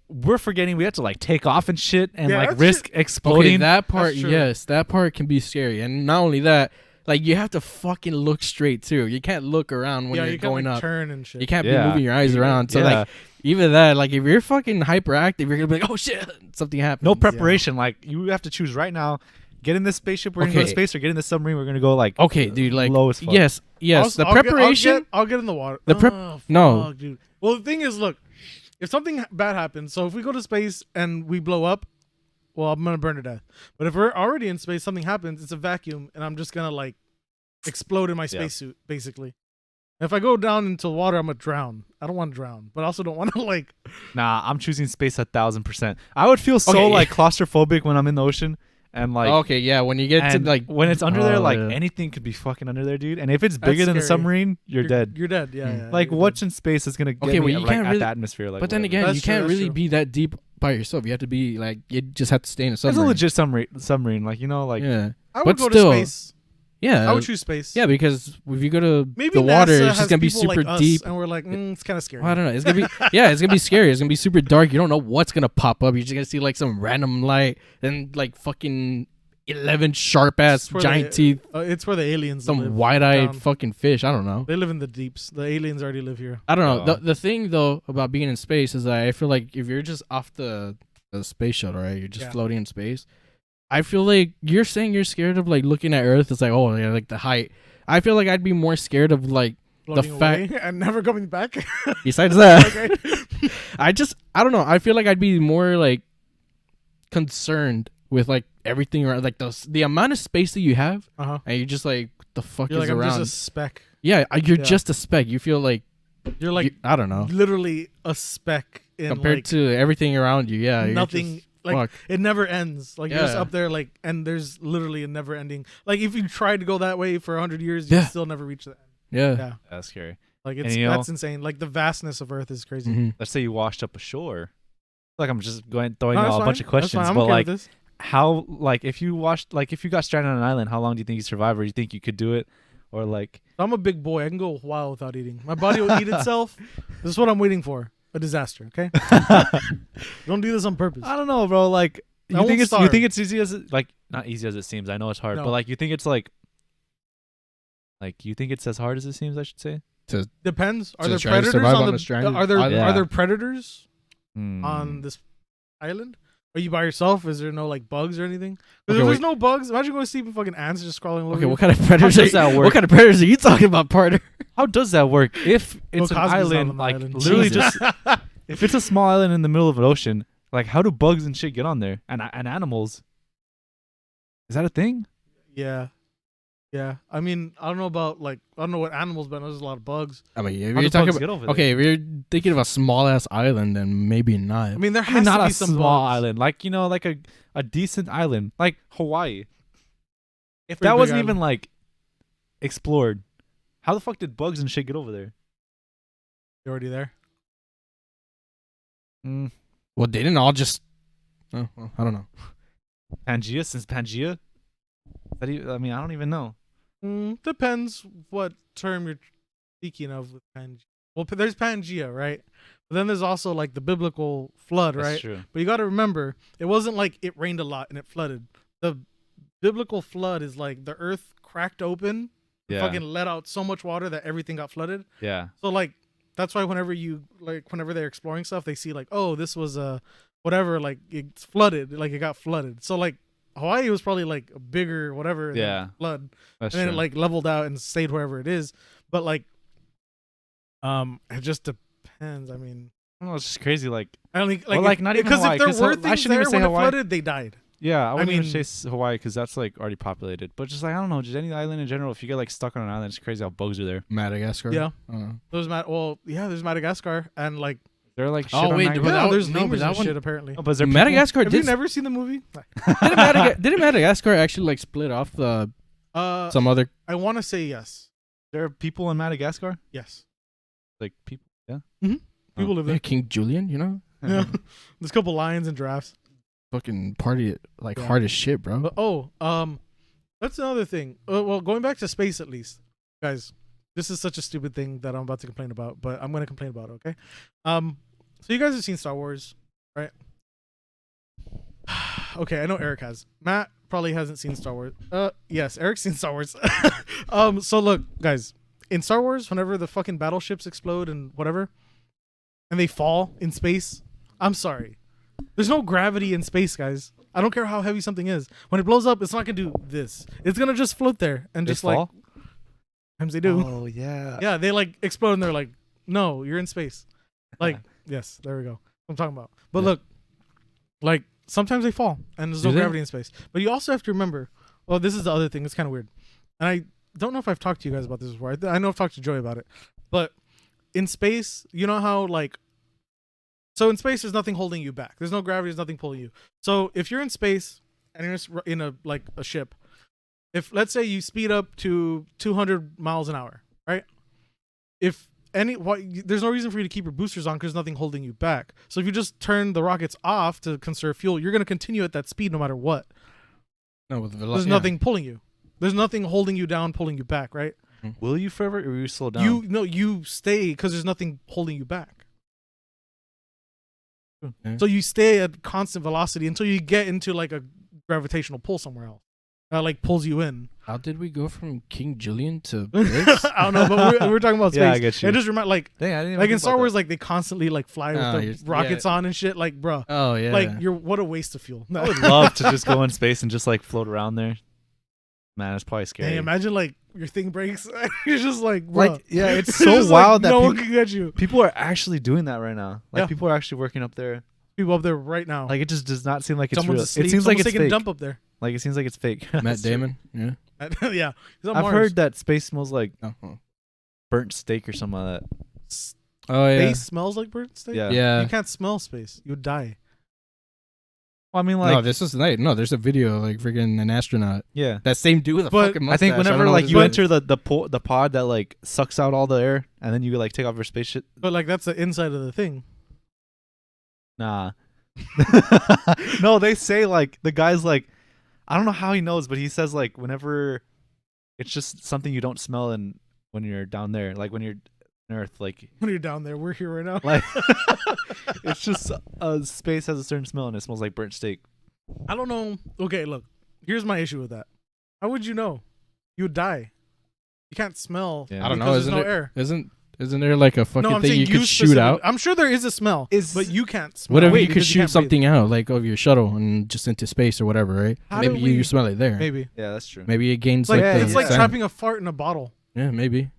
we're forgetting we have to like take off and shit and Yeah, like that's risk Okay, exploding. that part, That's true. yes, that part can be scary, and not only that, like you have to fucking look straight too. You can't look around when Yeah, you're you can't going like, up. turn and shit. You can't Yeah. be moving your eyes around. So Yeah. like even that, like if you're fucking hyperactive, you're gonna be like, oh shit, something happened. No preparation. Like you have to choose right now. Get in this spaceship, we're gonna go to Okay. space, or get in this submarine, we're gonna go like Okay, dude, like low as fuck. yes. The preparation. I'll get in the water. The prep- Oh, no. fuck, dude. Well, the thing is, look, if something bad happens, so if we go to space and we blow up, well, I'm gonna burn to death. But if we're already in space, something happens, it's a vacuum, and I'm just gonna like explode in my Yeah. spacesuit, basically. And if I go down into water, I'm gonna drown. I don't want to drown, but I also don't want to like. Nah, I'm choosing space 1,000%. I would feel so Okay, like claustrophobic when I'm in the ocean and like Okay, yeah, when you get to and like when it's under there, Oh, like yeah. anything could be fucking under there, dude. And if it's That's bigger than the scary. submarine, you're dead. You're dead. Yeah. Hmm. yeah Like you're what's dead. in space is gonna get Okay, me well, you like, can't at really- the atmosphere. Like, but then whatever. again, That's you true, can't that's really true. be that deep by yourself. You have to be like you just have to stay in a it's a submarine. legit submarine. Like you know, like yeah. I would but go still- to space. Yeah, I would choose space. yeah, because if you go to Maybe the water, NASA it's just has gonna be people super like us, deep. and we're like, it's kind of scary. I don't know. It's gonna be it's gonna be scary. It's gonna be super dark. You don't know what's gonna pop up. You're just gonna see like some random light and like fucking 11 sharp ass It's where giant the- teeth, It's where the aliens live. some wide eyed down. fucking fish. I don't know. They live in the deeps. The aliens already live here. I don't know. Oh. The thing though about being in space is that I feel like if you're just off the space shuttle, right? You're just Yeah. floating in space. I feel like you're saying you're scared of like looking at Earth. It's like, oh, yeah, like the height. I feel like I'd be more scared of like Floating fact- away and never coming back. besides that. Okay. I don't know. I feel like I'd be more like concerned with like everything around, like the amount of space that you have, Uh-huh. and you're just like, the fuck You're is like, I'm around? just a speck. You're Yeah. just a speck. You feel like You're like I don't know, literally a speck in compared like to everything around you. Yeah, you're nothing. just- Like fuck. it never ends. Like you're just Yeah. up there, like, and there's literally a never ending. Like if you tried to go that way for 100 years, you Yeah. still never reach the end. Yeah. Yeah, That's scary. like And it's you know- that's insane. Like the vastness of Earth is crazy. Mhm. Let's say you washed up ashore. Like I'm just throwing No, out that's a fine. bunch of That's questions, fine. I'm but okay like with this. how, like if you got stranded on an island, how long do you think you survive, or you think you could do it, or like I'm a big boy. I can go a while without eating. My body will eat itself. This is what I'm waiting for. A disaster. Okay. Don't do this on purpose. I don't know, bro. Like I you won't think starve. it's easy as like not easy as it seems. I know it's hard, No. but like you think it's like you think it's as hard as it seems. I should say. Depends. Are To there try to predators survive on on the? a stranded Are there island? are Yeah. there predators Hmm. on this island? Are you by yourself? Is there no like bugs or anything? 'Cause Okay, if there's wait. no bugs, imagine going to sleep and fucking ants just crawling all over Okay, you. what kind of predators? does that work? What kind of predators are you talking about, partner? How does that work? If it's Well, an Cosby's not island, on the like island. literally Jesus. just if it's a small island in the middle of an ocean, like how do bugs and shit get on there and animals? Is that a thing? Yeah. Yeah. I mean, I don't know about like I don't know what animals, but I know there's a lot of bugs. I mean, if How you're do talking bugs about get over there? okay, if you're thinking of a small ass island, then maybe not. I mean, there I has mean, not to be a some small bugs. island, like like a decent island, like Hawaii. If Pretty that big wasn't island. even like explored, how the fuck did bugs and shit get over there? You're already there. Well, they didn't all just. Oh, well, I don't know. Pangea, since Pangea. I mean, I don't even know. Depends what term you're speaking of with Pangea. Well, there's Pangea, right? But then there's also like the biblical flood, That's right? true. But you got to remember, it wasn't like it rained a lot and it flooded. The biblical flood is like the earth cracked open, Yeah. fucking let out so much water that everything got flooded. Yeah. So like that's why whenever they're exploring stuff, they see like, oh, this was a whatever, like it's flooded, like it got flooded. So like Hawaii was probably like a bigger whatever than Yeah. flood, That's and then true. it like leveled out and stayed wherever it is. But like, it just depends. I mean, I don't know, it's just crazy. Like, I don't think Well, like, not even because Hawaii, if there 'cause were I things shouldn't even there say when Hawaii. it flooded, they died. yeah, I wouldn't even mean- say Hawaii because that's like already populated. But just like I don't know, just any island in general. If you get like stuck on an island, it's crazy how bugs are there. Madagascar. Yeah. I don't know. There's Madagascar and like They're like shit Oh, on wait, Niagara. but that- there's no, but lemurs that and one- shit apparently. Oh, but is there people- Madagascar Have you did. never seen the movie? Didn't Madagascar actually like split off the some other? I want to say yes. There are people in Madagascar. Yes, Like people. Yeah. people live there. Yeah, King Julian, you know, Yeah, there's a couple lions and giraffes. fucking party like Yeah. hard as shit, bro. But that's another thing. Well, going back to space at least, guys. This is such a stupid thing that I'm about to complain about, but I'm going to complain about it. Okay. So you guys have seen Star Wars, right? Okay, I know Eric has. Matt probably hasn't seen Star Wars. Yes, Eric's seen Star Wars. So look, guys, in Star Wars, whenever the fucking battleships explode and whatever, and they fall in space, I'm sorry. There's no gravity in space, guys. I don't care how heavy something is. When it blows up, it's not gonna do this. It's gonna just float there and They just fall? like sometimes they do. Oh yeah. Yeah, they like explode and they're like, no, you're in space. Like, yes, there we go. I'm talking about. But Yeah. look, like sometimes they fall and there's no Do they? gravity in space. But you also have to remember, well, this is the other thing. It's kind of weird. And I don't know if I've talked to you guys about this before. I know I've talked to Joey about it. But in space, you know how like, so in space, there's nothing holding you back. There's no gravity. There's nothing pulling you. So if you're in space and you're in a ship, if let's say you speed up to 200 miles an hour, right? There's no reason for you to keep your boosters on because there's nothing holding you back. So if you just turn the rockets off to conserve fuel, you're going to continue at that speed no matter what. No, with There's nothing pulling you. There's nothing holding you down, pulling you back, right? Will you forever, or will you slow down? You stay because there's nothing holding you back. Yeah. So you stay at constant velocity until you get into like a gravitational pull somewhere else. That like pulls you in. How did we go from King Julian to this? I don't know, but we're talking about space. Yeah, I get you. It just remind like Dang, I didn't even like in think Star about Wars, like they constantly like fly with the rockets on and shit. Like, bruh, Oh yeah. like what a waste of fuel. that. I would love to just go in space and just like float around there. Man, it's probably scary. Hey, imagine like your thing breaks. You're just like, bruh. Like, yeah, it's It's so just, wild like, that no one can get you. people are actually doing that right now. Like Yeah. people are actually working up there. People up there right now. Like it just does not seem like it's Someone's real. asleep. It seems like Someone's it's taking a fake. dump up there. Like it seems like it's fake. Matt That's true. Damon. Yeah. Yeah, he's on I've Mars. heard that space smells like Oh, burnt steak or something like that. oh yeah. Space smells like burnt steak. Yeah. Yeah. You can't smell space. You would die. Well, I mean, like, no, this is no. There's a video like freaking an astronaut. yeah. That same dude with a But fucking mustache. I think don't whenever know like what you his enter name is. the pod that like sucks out all the air, and then you like take off your spaceship. But like that's the inside of the thing. Nah. No, they say like the guy's like, I don't know how he knows, but he says like whenever it's just something you don't smell and when you're down there, like when you're on Earth, like When you're down there, we're here right now. like it's just space has a certain smell and it smells like burnt steak. I don't know. Okay, look. Here's my issue with that. How would you know? You would die. You can't smell. Yeah. I don't know. because Isn't there's no it? air. Isn't there like a fucking No, I'm thing saying you could shoot specific- out? I'm sure there is a smell, Is- but you can't smell. What if it you could because shoot can't breathe something out like of your shuttle and just into space or whatever, right? How Maybe do you we- smell it there. it. Maybe. Yeah, that's true. Maybe it gains It's like, like the it's like scent. trapping a fart in a bottle. Yeah, maybe.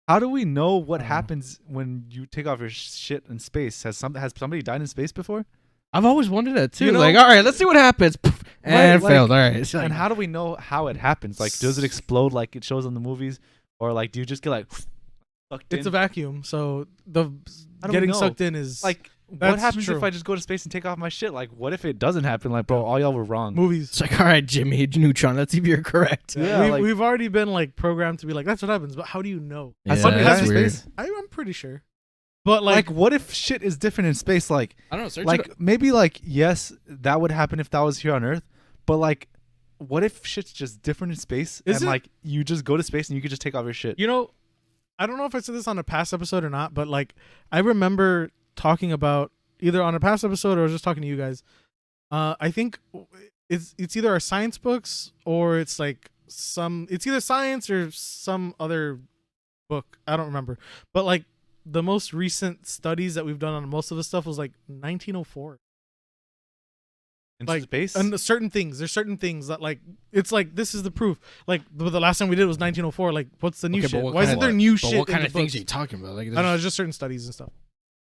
How do we know what I don't know. happens when you take off your shit in space? Has somebody died in space before? I've always wondered that too. You know- like, all right, let's see what happens. And Right, like- failed. All right. It's like, And how do we know how it happens? Like, does it explode like it shows in the movies, or like do you just get like sucked It's in? a vacuum, so the How do we getting know? sucked in is Like, what That's happens true. if I just go to space and take off my shit? Like, what if it doesn't happen? Like, bro, all y'all were wrong. movies. it's like, all right, Jimmy Neutron. Let's see if you're correct. Yeah, like- we've already been like programmed to be like that's what happens, but how do you know? Has Yeah, somebody that's died in weird. space? I'm pretty sure, but Like, like, what if shit is different in space? Like, I don't know. Search it like maybe like yes, that would happen if that was here on Earth, but like, what if shit's just different in space Is and it? like you just go to space and you could just take off your shit? you know, I don't know if I said this on a past episode or not, but like I remember talking about either on a past episode or I was just talking to you guys. I think it's either our science books or it's like it's either science or some other book. I don't remember, but like the most recent studies that we've done on most of the stuff was like 1904. In like, space? And there's certain things that like it's like this is the proof. Like the last time we did was 1904. Like what's the new Okay, but shit? what Why kind isn't of- there new But shit? what kind in of the things books? are you talking about? Like, I don't know, it's just certain studies and stuff.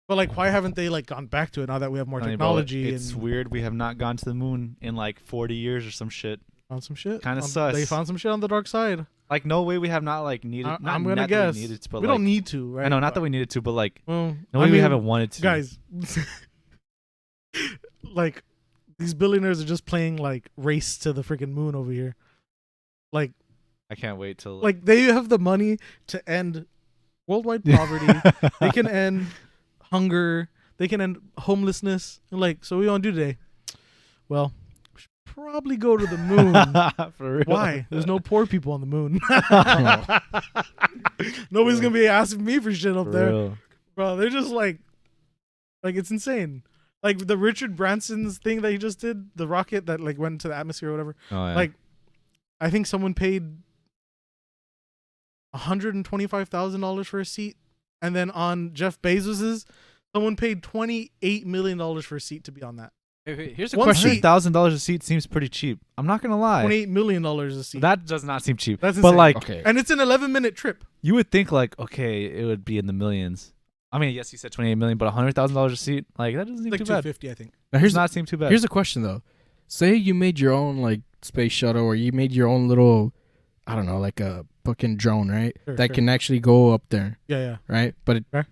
But like, why haven't they like gone back to it now that we have more Funny, bro, technology it's and weird. We have not gone to the moon in like 40 years or some shit. found some shit? Kinda sus. They found some shit on the dark side. Like, no way we have not like needed. I'm not, gonna not that guess we needed to, but we like, don't need to, right? I know, not that we needed to, but like, Well, no way I we mean, haven't wanted to. guys. Like these billionaires are just playing like race to the freaking moon over here. Like I can't wait till like they have the money to end worldwide poverty. They can end hunger. They can end homelessness. And like, so what do you want to do today? Well, we should probably go to the moon. For real. Why? There's no poor people on the moon. Nobody's gonna be asking me for shit up For there, real. bro. They're just like it's insane. Like the Richard Branson's thing that he just did, the rocket that like went into the atmosphere or whatever. Oh, yeah. Like, I think someone paid $125,000 for a seat, and then on Jeff Bezos's, someone paid $28 million for a seat to be on that. Here's a One question. seat. $100,000 a seat seems pretty cheap. I'm not gonna lie. $28 million a seat. That does not seem cheap. That's but insane. like, Okay. And it's an 11-minute trip. you would think like, okay, it would be in the millions. I mean, yes, you said 28 million, but $100,000 a seat, like that doesn't seem Like too bad. $250, I think. Now Does here's not seem too bad. here's a question though. Say you made your own like space shuttle, or you made your own little, I don't know, like a fucking drone, right? Sure, that sure. can actually go up there, Yeah. right? But Okay.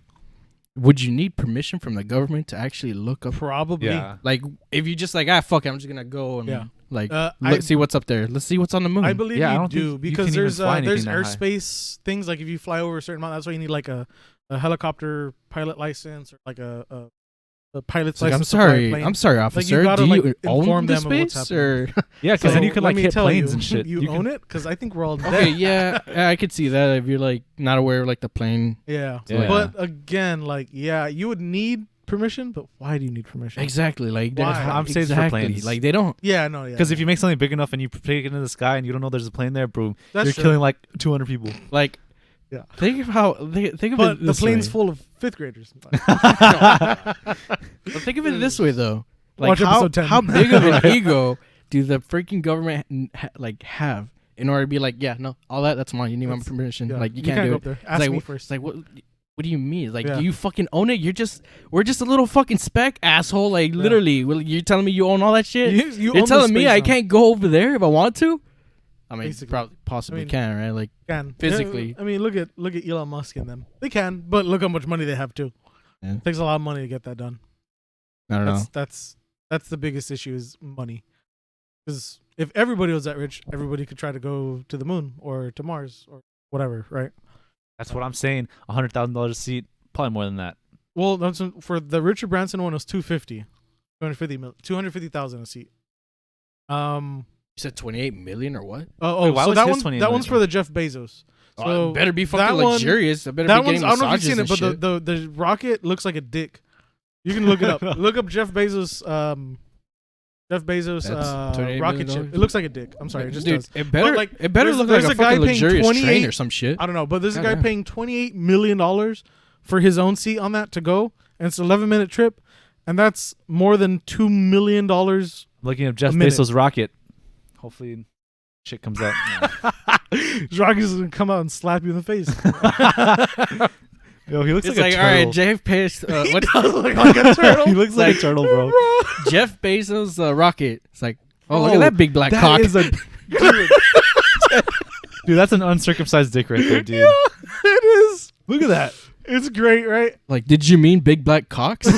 would you need permission from the government to actually look up? Probably. yeah. Like, if you just like, fuck it, I'm just gonna go and Yeah. like I see what's up there. Let's see what's on the moon. I believe Yeah, I you don't think do you because can even there's fly anything that high. airspace things like if you fly over a certain amount, that's why you need like a helicopter pilot license or like a the pilot's It's like, license. to fly a I'm plane. sorry, officer. gotta, do you like, own inform the them of what's space happening. or? Yeah, because then you So, can let like me hit tell planes you, and shit. You can- own it? Because I think we're all dead. Okay, yeah, I could see that if you're like not aware of like the plane. Yeah. Yeah. But again, like, yeah, you would need permission, but why do you need permission? Exactly, like Why? I'm saying it's for exactly. planes. Like they don't. Yeah, no, yeah. Because if you make something big enough and you take it into the sky and you don't know there's a plane there, boom, That's you're true. killing like 200 people. Like, Yeah. Think of how. Think of But it. the This plane's way. full of 5th graders. But think of it this way though. Like Watch how, episode 10. how big of an Right. ego do the freaking government have in order to be like, yeah, no, all that's mine. You need my That's- permission. Yeah. Like you can't do go it. up there. It's Ask like, me wh- first. It's like what do you mean? Like, Yeah. do you fucking own it? We're just a little fucking speck, asshole. Like, literally, you're telling me you own all that shit? You You're own the telling me space I now. can't go over there if I want to? I mean, Basically. probably, possibly I mean, can, right? Like, Can physically. I mean, look at Elon Musk and them. They can, but look how much money they have too. Yeah. It takes a lot of money to get that done. I don't know. That's the biggest issue is money. Because if everybody was that rich, everybody could try to go to the moon or to Mars or whatever, right? That's what I'm saying. $100,000 a seat, probably more than that. Well, that's for the Richard Branson one was 250,000 a seat. You said 28 million or what? Wait, why so was that his one 28 that one's million? for the Jeff Bezos. So So it better be that fucking one- luxurious. I better That be one's getting I don't know if you've massages seen it, and but shit. the rocket looks like a dick. You can look it up. Look up Jeff Bezos Jeff Bezos That's $28 rocket million? ship. It looks like a dick. I'm sorry, it just Dude, does. it better like, it better there's- look like there's a a guy fucking paying luxurious train 28 or some shit. I don't know, but there's a guy Goddamn. paying $28 million for his own seat on that to go, and it's an 11-minute trip, and that's more than $2 million. Looking at Jeff A minute. Bezos' rocket. Hopefully, shit comes out. Rocky's gonna come out and slap you in the face. Yo, he looks It's like like, a all turtle. right, Jeff Bezos. What? Look like a turtle. He looks like a turtle, bro. Jeff Bezos rocket. It's like, oh, look Oh, at that big black That cock. is a dude. That's an uncircumcised dick right there, dude. Yeah, it is. Look at that. It's great, right, Like, did you mean big black cocks?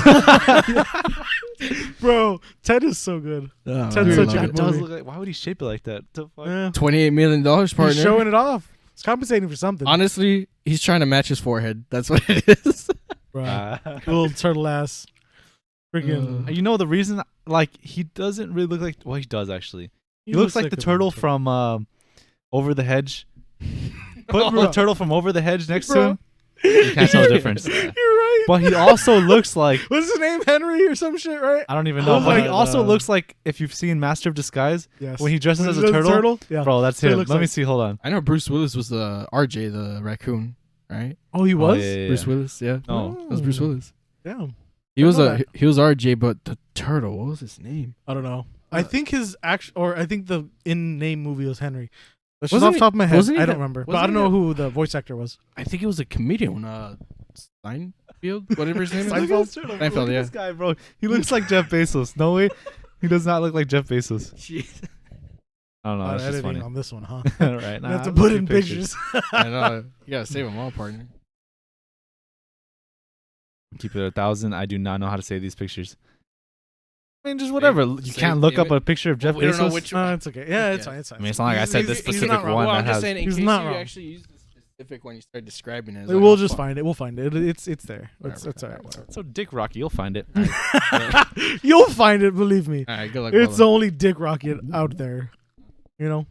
bro? Ted is so good. Oh, Ted's I such love a That it. good does movie. look like. Why would he shape it like that? The fuck? Yeah. $28 million, partner. He's showing it off. It's compensating for something. Honestly, he's trying to match his forehead. That's what it is. Bro. Little turtle ass. Freaking. You know the reason? Like he doesn't really look like. Well, he does actually. He looks like the a turtle turtle. from Over the Hedge. Put the turtle from Over the Hedge next to Bro. him. You can't tell the difference. You're right. But he also looks like. What's his name? Henry or some shit, right? I don't even know. Oh But he my also God. looks like if you've seen Master of Disguise Yes. when he dresses as a does turtle. Yeah. Bro, that's So he him. looks Let me like- see. Hold on. I know Bruce Willis was the RJ, the raccoon, right? Oh, he Oh, was. yeah, yeah, Bruce yeah. Willis, yeah. Oh. That was Bruce Willis. Damn. He was know that. he was RJ, but the turtle, what was his name? I don't know. I think his I think the in-name movie was Henry. That's just Wasn't off the top of my head. wasn't he I don't the- remember. But wasn't I don't he know the- who the voice actor was. I think it was a comedian, Steinfeld, whatever his name is. Seinfeld? Look at Seinfeld, yeah. this guy, bro. He looks like Jeff Bezos. No way. He does not look like Jeff Bezos. I don't know. Not That's just editing funny. on this one, huh? All right. You have to I'll put keep in pictures. I know. You gotta save them all, partner. Keep it 1,000. I do not know how to say these pictures. I mean, just whatever. You save- can't look save up it. a picture of Jeff we don't know Bezos. which No, it's okay. Yeah, it's Yeah. fine. It's fine. I mean, it's not like I said this He's specific not wrong. one Well, I'm that just has. saying, in He's case not you wrong. actually use the specific one, you start describing it. It's We'll like, just oh, fuck. find it. We'll find it. It's there. Whatever, It's all right. whatever. So Dick Rocky, you'll find it. You'll find it. Believe me. All right, good luck. It's the brother. only Dick Rocket out there. You know.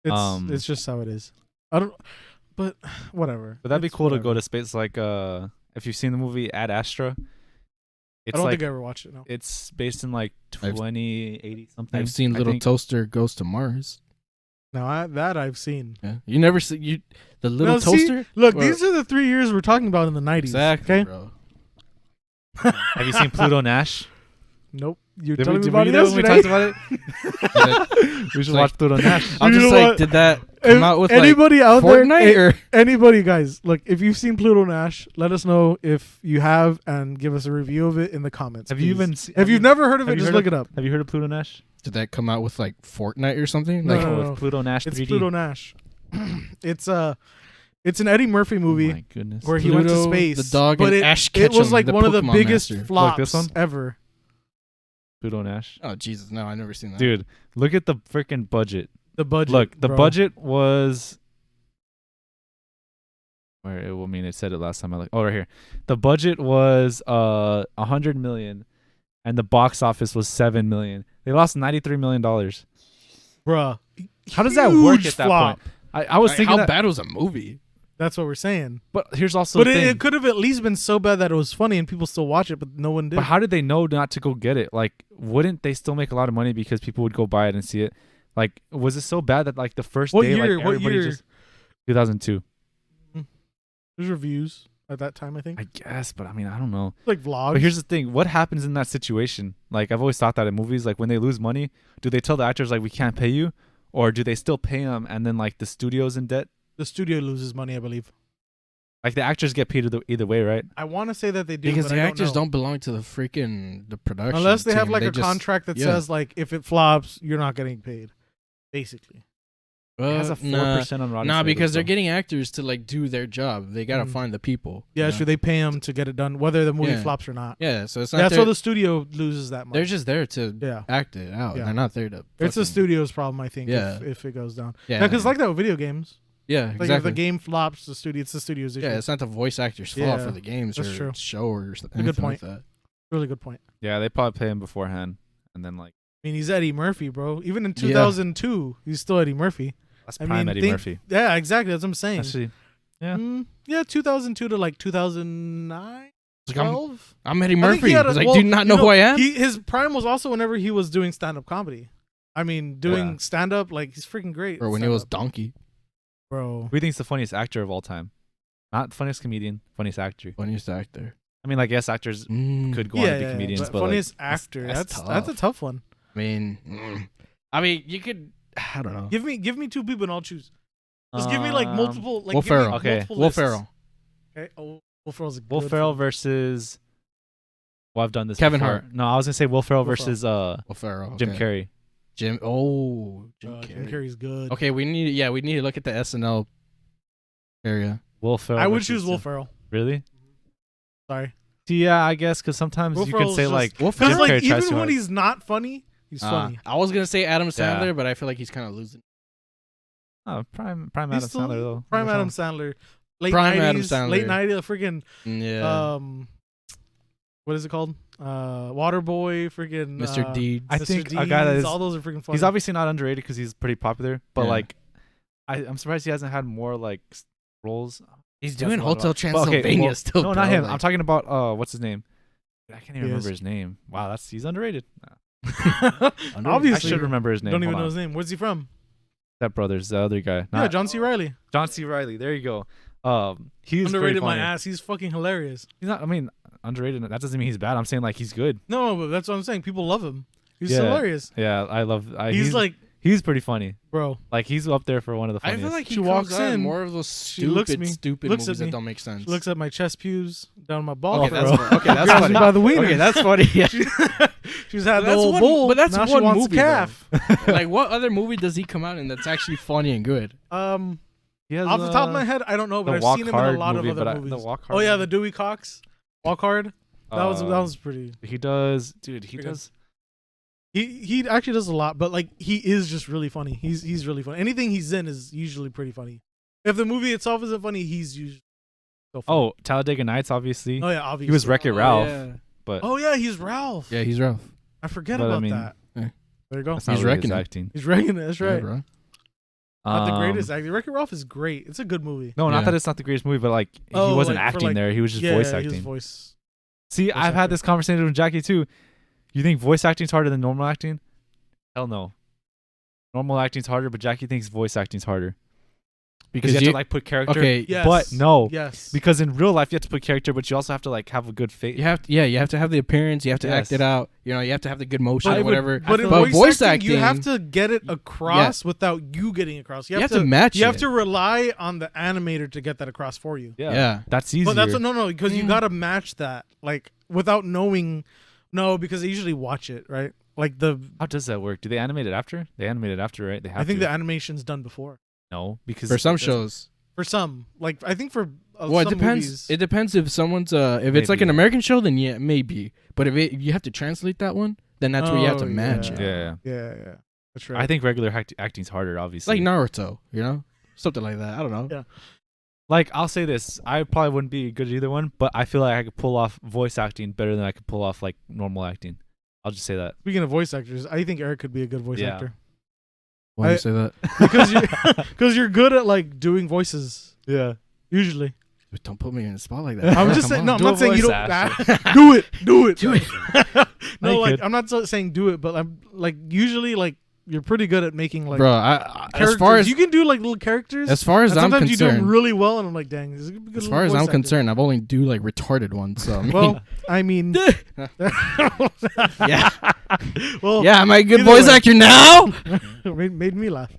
It's just how it is. I don't. But whatever. But that'd be It's cool to whatever. go to space. Like, if you've seen the movie Ad Astra, I it's don't like think I ever watched it. No. it's based in like I've- 2080 something. I've seen I Little think. Toaster Goes to Mars. No, that I've seen. Yeah, you never see the Little No, see, Toaster. Look, Or- these are the 3 years we're talking about in the 90s. Exactly, Okay. bro. Have you seen Pluto Nash? Nope. You're Did telling we, me did about we it know when we yesterday. talked about it? We should Like- watch Pluto Nash. I'm You just know like, what? did that come out with Anybody out there? Fortnite or? Anybody, guys, look, if you've seen Pluto Nash, let us know if you have and give us a review of it in the comments. Have you please. even? Se- If you've never heard of have it, you just heard look of- it up. Have you heard of Pluto Nash? Did that come out with like Fortnite or something? No, Like, no, With Pluto Nash It's 3D. Pluto Nash. It's an Eddie Murphy movie Oh my goodness. where he went to Pluto, space. the dog, but and it, Ash it was Ketchum, like the one of the Pokemon biggest master. flops this one? ever. Pluto Nash. Oh Jesus, no, I never seen that. Dude, look at the freaking budget. The budget. Look, the bro. budget was I mean, it said it last time I looked. Oh, right here. The budget was 100 million, and the box office was 7 million. They lost 93 million dollars. Bruh. How does that work Huge at that flop. point? I was Like, thinking how that, bad was a movie? That's what we're saying. but here's also But the thing. it could have at least been so bad that it was funny and people still watch it, but no one did. But how did they know not to go get it? Like, wouldn't they still make a lot of money because people would go buy it and see it? Like, was it so bad that like the first What day, year? like What everybody year? just 2002? There's reviews at that time, I think. I guess, but I mean, I don't know. Like vlogs. But here's the thing: what happens in that situation? Like, I've always thought that in movies, like when they lose money, do they tell the actors like we can't pay you, or do they still pay them and then like the studio's in debt? the studio loses money, I believe. Like the actors get paid either way, right? I want to say that they do, Because but the I actors know. don't belong to the production. Unless they have team. like They a just- contract that yeah. says like if it flops, you're not getting paid. Basically. It has a 4% on Rotten Nah, Tomatoes, because they're though. getting actors to like do their job. They gotta Mhm. find the people. Yeah, you know? sure. They pay them to get it done, whether the movie Yeah. flops or not. Yeah, so it's not. That's their- why the studio loses that much. they're just there to yeah. act it out. Yeah. They're not there to. It's the fucking- studio's problem, I think. Yeah. If it goes down. Yeah, Yeah, because like that with video games. yeah, Like if exactly. the game flops, it's the studio's issue. Yeah, it's not the voice actor's fault Yeah, for the games that's or true. show or something good point. like that. Really good point. Yeah, they probably pay him beforehand, and then like I mean, he's Eddie Murphy, bro. Even in 2002, he's still Eddie Murphy. that's I prime mean, Eddie think- Murphy. Yeah, exactly. That's what I'm saying. Actually, yeah. Yeah, 2002 to like 2009, It's like, 12. I'm Eddie I think Murphy. he had He's like, well, do you not know who I am? His prime was also whenever he was doing stand-up comedy. I mean, doing Yeah. stand-up, like he's freaking great. Or at when he was stand-up. Donkey, bro. Who do you think's the funniest actor of all time? Not funniest comedian, funniest actor. funniest actor. I mean, like yes, actors could go on to be comedians, but funniest like, actor. that's That's a tough one. I mean, you could. I don't know. Give me two people and I'll choose. Just give me like multiple. Like Will give me Ferrell. Okay. multiple Will lists. Ferrell, Okay. Oh, Will Ferrell's a Will good Ferrell one. versus. Well, I've done this. Kevin before. Hart. No, I was gonna say Will Ferrell Will versus Will Ferrell, Jim okay. Carrey. Jim Jim Carrey. Carrey's good. Okay, we need to look at the SNL area. Will Ferrell. I would versus choose Will Jim- Ferrell. Really? Sorry. Yeah, I guess because sometimes Will you could Ferrell's say just- like Will Because Jim like Carrey tries even too when hard. he's not funny, he's funny. I was gonna say Adam Sandler, Yeah. but I feel like he's kind of losing. Oh, prime He's Adam still- Sandler though. Prime No Adam problem. Sandler. Late Prime 90s, Adam Sandler. Late 90s, freaking Yeah, what is it called? Waterboy, freaking Mr. Deeds. I Mr. think a guy that Deeds, is- all those are freaking funny. He's obviously not underrated because he's pretty popular, but Yeah. like, I'm surprised he hasn't had more like roles. He's That's doing a lot Hotel of- But, Transylvania well, still. No, bro, not him. like- I'm talking about what's his name? I can't even He remember is. his name. Wow, he's underrated. Obviously, I should remember his name. Don't even Hold know on. his name. Where's he from? Step Brothers, the other guy. Yeah, Not John C. Riley. John C. Riley. There you go. He's Underrated pretty my funny. ass. He's fucking hilarious. He's not. I mean, underrated. That doesn't mean he's bad. I'm saying like he's good. No, but that's what I'm saying. People love him. He's Yeah. hilarious. Yeah, I love. He's like, he's pretty funny. bro. Like he's up there for one of the I funniest. feel like he She walks walks in in, more of those she looks at me, stupid looks at movies me, that don't make sense. She looks at my chest pews, down my ball. okay, Oh, that's bro. fu- okay, that's Grabs funny. me by the wiener. Okay, that's funny. Yeah. She's had the That's old one- bowl. but that's now she one wants movie, calf. Like, what other movie does he come out in that's actually funny and good? He has, Off the top of my head, I don't know, the but I've Walk seen him Hard in a lot movie, of other but movies. the Walk Hard. Oh yeah, movie. the Dewey Cox, Walk Hard. That was pretty. He does, dude. He Pretty good. does. He actually does a lot, but like he is just really funny. He's really funny. Anything he's in is usually pretty funny. If the movie itself isn't funny, he's usually so funny. Oh, Talladega Nights, obviously. Oh yeah, obviously. He was Wreck-It Ralph, Yeah, but Oh yeah, he's Ralph. yeah, he's Ralph. I forget But, I about mean, that. yeah. There you go. that's not He's really his Wrecking It. acting. He's wrecking it. That's Yeah, right. bro. Not the greatest acting. Wreck-It Ralph is great. It's a good movie. No, Yeah. not that it's not the greatest movie, but like he Oh, wasn't like, for, acting like- there. He was just yeah, voice he was acting. voice. See, voice I've had actor. this conversation with Jackie too. You think voice acting's harder than normal acting? Hell no. Normal acting's harder, but Jackie thinks voice acting's harder because you have to like put character. okay, Yes. But no, Yes. because in real life you have to put character, but you also have to like have a good face. you have to have the appearance, you have to act Yes. it out. You know, you have to have the good motion But or it would- whatever. But in But voice, voice acting, you have acting- to get it across without you getting across. you have to match You have it. to rely on the animator to get that across for you. Yeah. That's easier. But that's no, because you Mm. gotta match that like without knowing. No, because they usually watch it, right? Like How does that work? Do they animate it after? They animate it after, right? They have I think to. the animation's done before. No, because For some that's- shows. For some, like I think for Well, it some depends. movies- It depends if someone's if it's like Maybe. an American show, then yeah, maybe. But if you have to translate that one, then that's where you have to Oh, match yeah. it. Yeah, yeah, that's right. I think regular acting's harder, It's obviously. like Naruto, you know, something like that. I don't know. Yeah. Like, I'll say this. I probably wouldn't be good at either one, but I feel like I could pull off voice acting better than I could pull off, like, normal acting. I'll just say that. Speaking of voice actors, I think Eric could be a good voice Yeah. actor Why do I- you say that? because you're good at like doing voices Yeah. usually. Don't put me in a spot like that. I'm bro. just Come saying. No, on. I'm Do a not saying you voice don't. actor. Do it. Do it. Do it. No, You like could. I'm not saying do it, but I'm like usually like you're pretty good at making like Bro, I as characters. far as you can do like little characters. as far as and I'm sometimes you do them concerned, really well, and I'm like, dang, this is a good as little far as voice I'm actor. concerned, I've only do like retarded ones. So I mean, Well, I mean, yeah, well, yeah. Am I a good either voice way. actor now? made me laugh.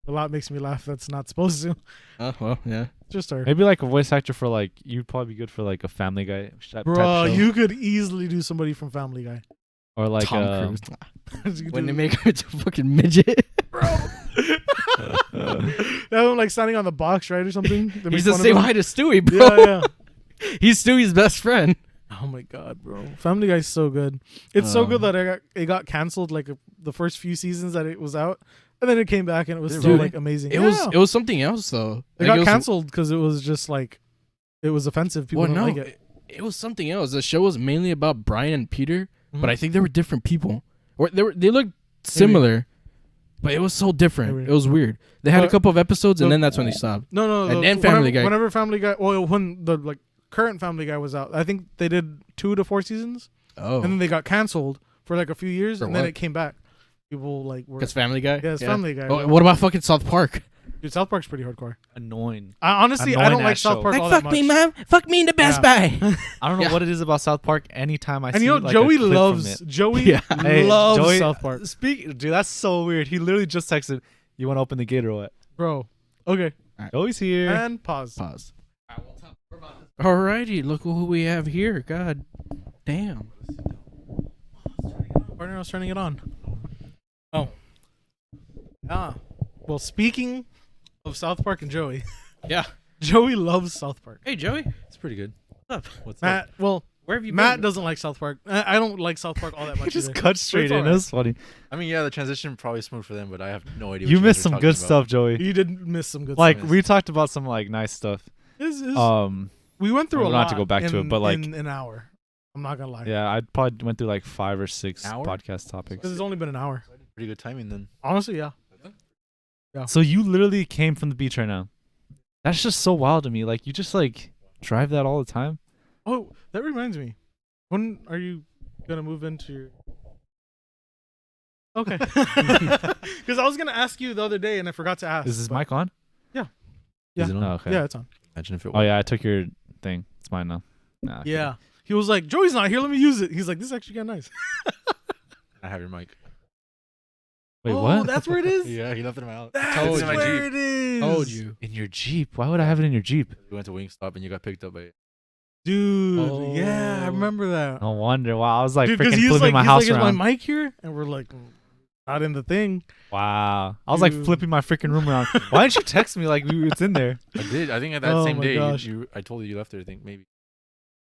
A lot makes me laugh. That's not supposed to. Well, yeah. Just her. Maybe like a voice actor for like, you'd probably be good for like a Family Guy type Bro, show. you could easily do somebody from Family Guy. Or like Tom Cruise. You could When do- they make him into a fucking midget, that one like standing on the box, right, or something. They make he's the fun of same him. height as Stewie, bro. Yeah, yeah. He's Stewie's best friend. Oh my god, bro! Family Guy's so good. It's so good that it got canceled like the first few seasons that it was out, and then it came back and it was Did it still really? like amazing. It was something else though. It Like, got was- canceled because it was just like it was offensive. People Well, don't no, like it. it was something else. The show was mainly about Brian and Peter, but I Mhm. think they were different people. Or they looked similar, but it was so different. Maybe. It was weird. They had a But- couple of episodes, and but- then that's when they stopped. No. And then Family Guy. Whenever Family Guy, well, when the like current Family Guy was out, I think they did 2 to 4 seasons, Oh, and then they got canceled for like a few years, For and then what? it came back. People like were because Family Guy. yeah, it's Family Guy. Oh, what about fucking South Park? Dude, South Park's pretty hardcore. Annoying. I honestly I don't Annoying like ass South show. Park all Like that fuck much. me, mom. Fuck me in the Best Buy. I don't know Yeah. what it is about South Park. Anytime I And see you know, like, Joey a clip from loves it. Joey Yeah. Hey, loves Joey- South Park, Dude, that's so weird. He literally just texted, "You want to open the gate or what?" bro. Okay, Joey's here. and pause. Pause. Alrighty, look who we have here. God damn. Partner was turning it on. Oh. Ah. Well, speaking of South Park and Joey, Yeah. Joey loves South Park. Hey, Joey. It's pretty good. What's up? What's Matt, well, Where have you Matt been? doesn't like South Park. I don't like South Park all that He much. just either. cut straight It's in. alright. That's funny. I mean, yeah, the transition probably smooth for them, but I have no idea. You what missed guys are some talking good about. stuff, Joey. You did miss some good Like stuff. we talked about some like nice stuff. We went through we a don't lot. have to go back to it, in- but, like- in an hour. I'm not gonna lie. Yeah, I probably went through like 5 or 6 Hour? podcast topics. Because it's only been an hour. Pretty good timing then. Honestly, yeah. So you literally came from the beach right now. That's just so wild to me. Like you just like drive that all the time. Oh, that reminds me. When are you gonna move into your? Okay. Because I was gonna ask you the other day and I forgot to ask. Is this but- mic on? Yeah. Is it on? Oh, okay. Yeah, it's on. Imagine if it Oh was. yeah, I took your thing. It's mine now. Nah, okay. Yeah. He was like, Joey's not here. Let me use it. He's like, this is actually kind of nice. I have your mic. Wait, oh, what? that's where it is. Yeah, he left it in my house. That's Told in my you. where Jeep. it is. Told you. In your Jeep? Why would I have it in your Jeep? We went to Wingstop and you got picked up by. Dude. Yeah, I Oh. remember that. No wonder. Wow, I was like Dude, because freaking he's flipping like, my he's house like, is around. my mic here? And we're like, not in the thing. Wow, I was like Dude. flipping my freaking room around. Why didn't you text me like it's in there? I did. I think at that Oh same my day, gosh. I told you left there. I think maybe.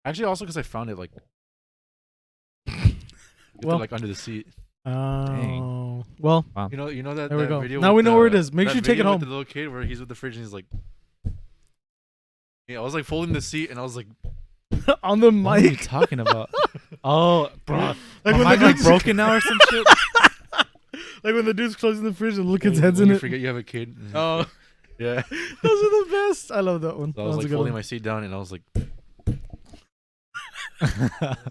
Actually, also because I found it like. Well- like under the seat. Oh. Well, You know that. There we that go. Video Now with we know the- where it is. Make that sure you take it video home. with the little kid where he's with the fridge and he's like. Yeah, I was like folding the seat and I was like, on the What are you mic. talking about? Oh, bro, Like my when mic the like dude's broken now or some shit. like when the dude's closing the fridge and the kid's when heads in you it. forget you have a kid. Oh, Yeah. Those are the best. I love that one. So I That was one's a like good folding one. my seat down and I was like.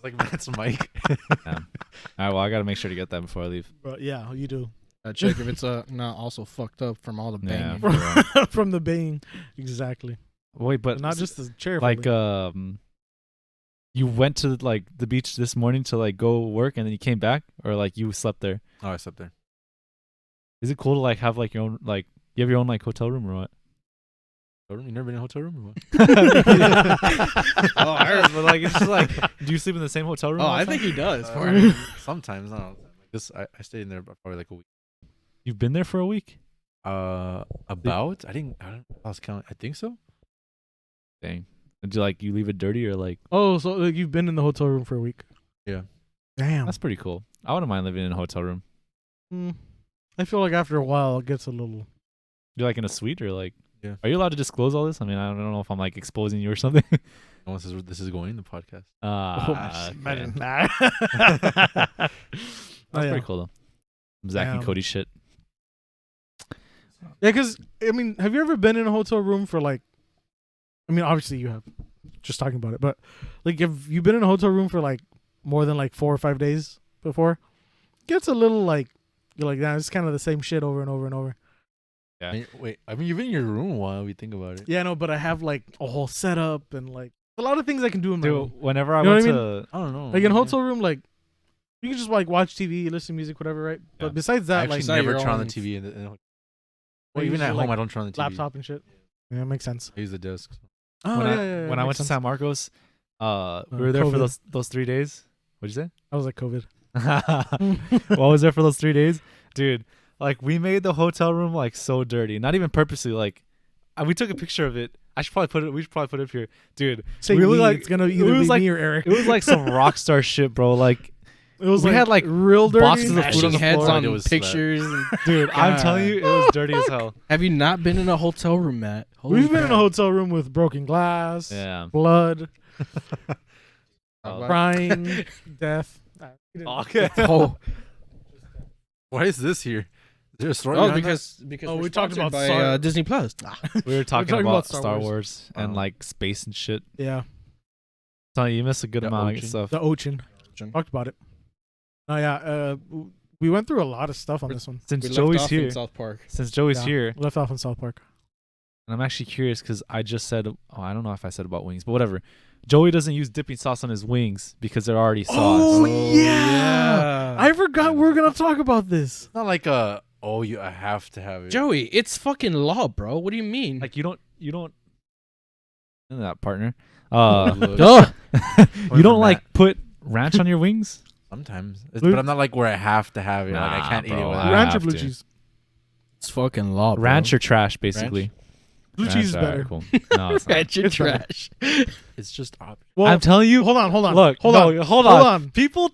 Like Matt's mic. All right, well, I gotta make sure to get that before I leave. But yeah, you do. check if it's not also fucked up from all the Yeah. banging. From the bang. Exactly. Wait, but Not just the chair. like folding. you went to like the beach this morning to like go work and then you came back, or like you slept there? Oh, I slept there. Is it cool to like have like your own like you have your own like hotel room or what? Hotel room? You never been in a hotel room or what? Oh, I heard, but like it's just like, do you sleep in the same hotel room? Oh, all the I time? think he does. I For mean, sometimes, not all the time. Like this, I stayed in there probably like a week. You've been there for a week. About? I don't. I was counting. I think so. Dang. Did you like you leave it dirty or like? Oh, so like you've been in the hotel room for a week. Yeah. Damn. That's pretty cool. I wouldn't mind living in a hotel room. I feel like after a while it gets a little. You're like in a suite or like? Are you allowed to disclose all this? I mean, I don't know if I'm like exposing you or something. Unless this is going in the podcast. Okay. That's That's pretty cool though. Zach and Damn. Cody shit. Yeah, because I mean, have you ever been in a hotel room for like? I mean, obviously you have. Just talking about it, but like, have you been in a hotel room for like more than like 4 or 5 days before? It gets a little like you're like, nah, it's kind of the same shit over and over and over. Yeah. Wait, I mean, you've been in your room a while. If you think about it. Yeah, no, but I have like a whole setup and like a lot of things I can do in my Dude, room. whenever I You know went what I to, I don't know. Like in a hotel room, like you can just like watch TV, listen to music, whatever, right? Yeah. But besides I that, actually like not never your turn on the own- TV. Well, you even use at your, home, like, I don't turn on the TV. laptop and shit. Yeah, it makes sense. I use the desk. Oh, when yeah, when I went to San Marcos, we were there for COVID. those 3 days. What'd you say? I was like COVID. Well, I was there for those 3 days, dude. Like we made the hotel room like so dirty, not even purposely. Like we took a picture of it. I should probably put it. We should probably put it up here, dude. Say We we, look like- it's gonna it either was be like- me or Eric. It was like some rock star shit, bro. Like, It was we like had, like, real dirty. boxes of food on Smashing the heads floor. on It was pictures. And, dude, I'm God. telling you, it was dirty as hell. have you not been in a hotel room, Matt? Holy We've been in a crap. hotel room with broken glass, Yeah. blood, Oh. crying, death. We didn't- Okay. Oh, Why is this here? Is there a story? oh, behind because Oh, we're we talked sponsored about by Star- Disney Plus. We were talking talking about about Star Star Wars and Oh. like space and shit. Yeah, Telling you missed a good The amount of ocean. stuff. the ocean. Ocean. Talked about it. Oh yeah, we went through a lot of stuff on this one. Since We left Joey's off in here, South Park. since Joey's Yeah, here, left off in South Park. and I'm actually curious because I just said, oh, I don't know if I said about wings, but whatever. Joey doesn't use dipping sauce on his wings because they're already sauce. Oh, yeah. I forgot we were gonna talk about this. Not like I have to have it. Joey, it's fucking law, bro. What do you mean? Like you don't that partner. Look, Duh. You don't from like put ranch on your wings? sometimes, Blue- but I'm not like where I have to have it. Like I Nah, can't eat it bro, without. I Ranch or have blue to. cheese? It's fucking law, bro. Ranch or trash, basically. Blue Ranch, cheese is alright, better. Cool. No, it's not. Ranch or It's better. trash. It's just optional. Well, I'm telling you. hold on. Look, hold no, on. hold on. People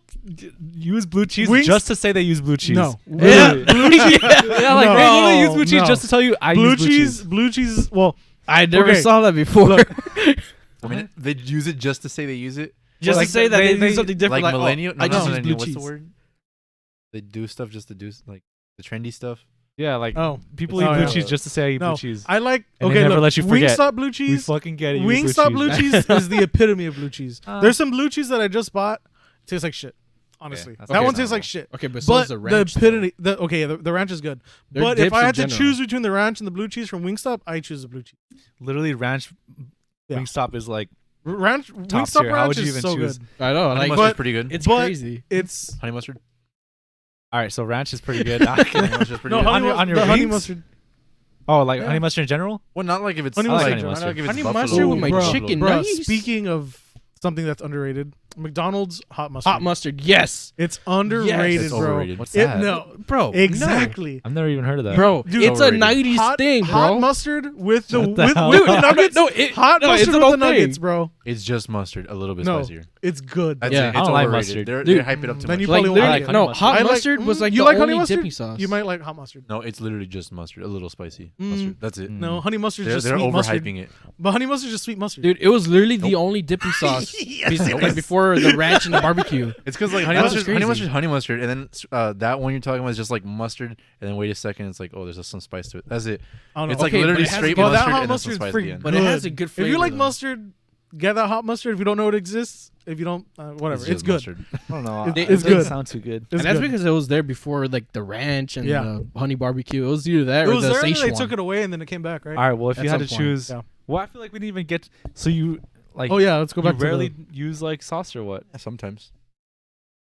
use blue cheese Wings- just to say they use blue cheese. No. Yeah. Literally. Blue cheese. Yeah, like they No, literally use blue cheese no. just to tell you I Blue use blue cheese. cheese. Blue cheese. Is, well, I never Okay. saw that before. Look. I mean, they use it just to say they use it. Just Like, to say that they- they do something different. Like Like, millennial. I no, just not use millennial. blue What's cheese. the word? They do stuff just to do like the trendy stuff. Yeah, like oh, people Oh, eat blue yeah. cheese just to say I eat No. blue cheese. I like. And they Okay, never look, let you forget. Wingstop blue We cheese. fucking get it. Wingstop blue cheese is the epitome of blue cheese. Uh. There's some blue cheese that I just bought. Tastes like shit. Honestly, that's that one understandable. tastes like shit. okay, but so But is the ranch. the epitome, the ranch is good. They're But if dips I in had to general. choose between the ranch and the blue cheese from Wingstop, I choose the blue cheese. Literally, ranch Yeah. Wingstop is like Ranch top Wingstop tier. How ranch would you is even so choose? good. I know. Honey Like, mustard's but pretty good. it's but- crazy. It's Honey mustard. all right. So ranch is pretty good. Honey mustard's pretty no good. honey, On your the honey wings? mustard. Oh, like Yeah. honey mustard in general? Well, not like if it's Honey not mustard. like, Honey not like if it's Honey buffalo. mustard with my Bro, chicken Bruh, nuggets. speaking of something that's underrated, McDonald's hot mustard. Hot mustard, yes, It's underrated, It's bro. overrated. What's It, that? no, bro. exactly. I've never even heard of that. no. Bro, Dude, it's a overrated. '90s Hot, thing, bro. hot mustard with the What with, the hell? with Dude, the nuggets. no, it- hot no, it's mustard an with old the nuggets, thing. bro. It's just mustard, a little bit No, spicier. it's good. That's bro. Yeah. it. I It's don't like overrated. mustard. They Dude, hype it up too then much. you Like, probably literally, won't like like honey no, mustard. hot mustard was like you the like only honey mustard? dipping sauce. You might like hot mustard. No, it's literally just mustard, a little spicy Mm. mustard. That's it. Mm. No, honey mustard is They're, just they're sweet mustard. overhyping it. But honey mustard is just sweet mustard. Dude, it was literally the only dipping sauce like before the ranch and the barbecue. It's because like honey That's mustard, crazy. honey mustard, and then that one you're talking about is just like mustard, and then wait a second, it's like, oh, there's just some spice to it. That's it. I don't know. It's like Okay, but literally it has- straight well, that mustard hot and then some mustard is spice at freaking the end. But it has a good flavor. If you like though. mustard, get that hot mustard. If you don't know it exists, if you don't, whatever, it's just good. mustard. I don't know. It- It it's doesn't good. sound too good. It's and that's good. because it was there before like the ranch and Yeah. the honey barbecue. It was either that It or was the there, and Szechuan. they took it away, and then it came back, right? All right. Well, if At you had to some point, choose, yeah. well, I feel like we didn't even get. So you like? Oh yeah, let's go you back rarely to use like sauce or what? Yeah, sometimes.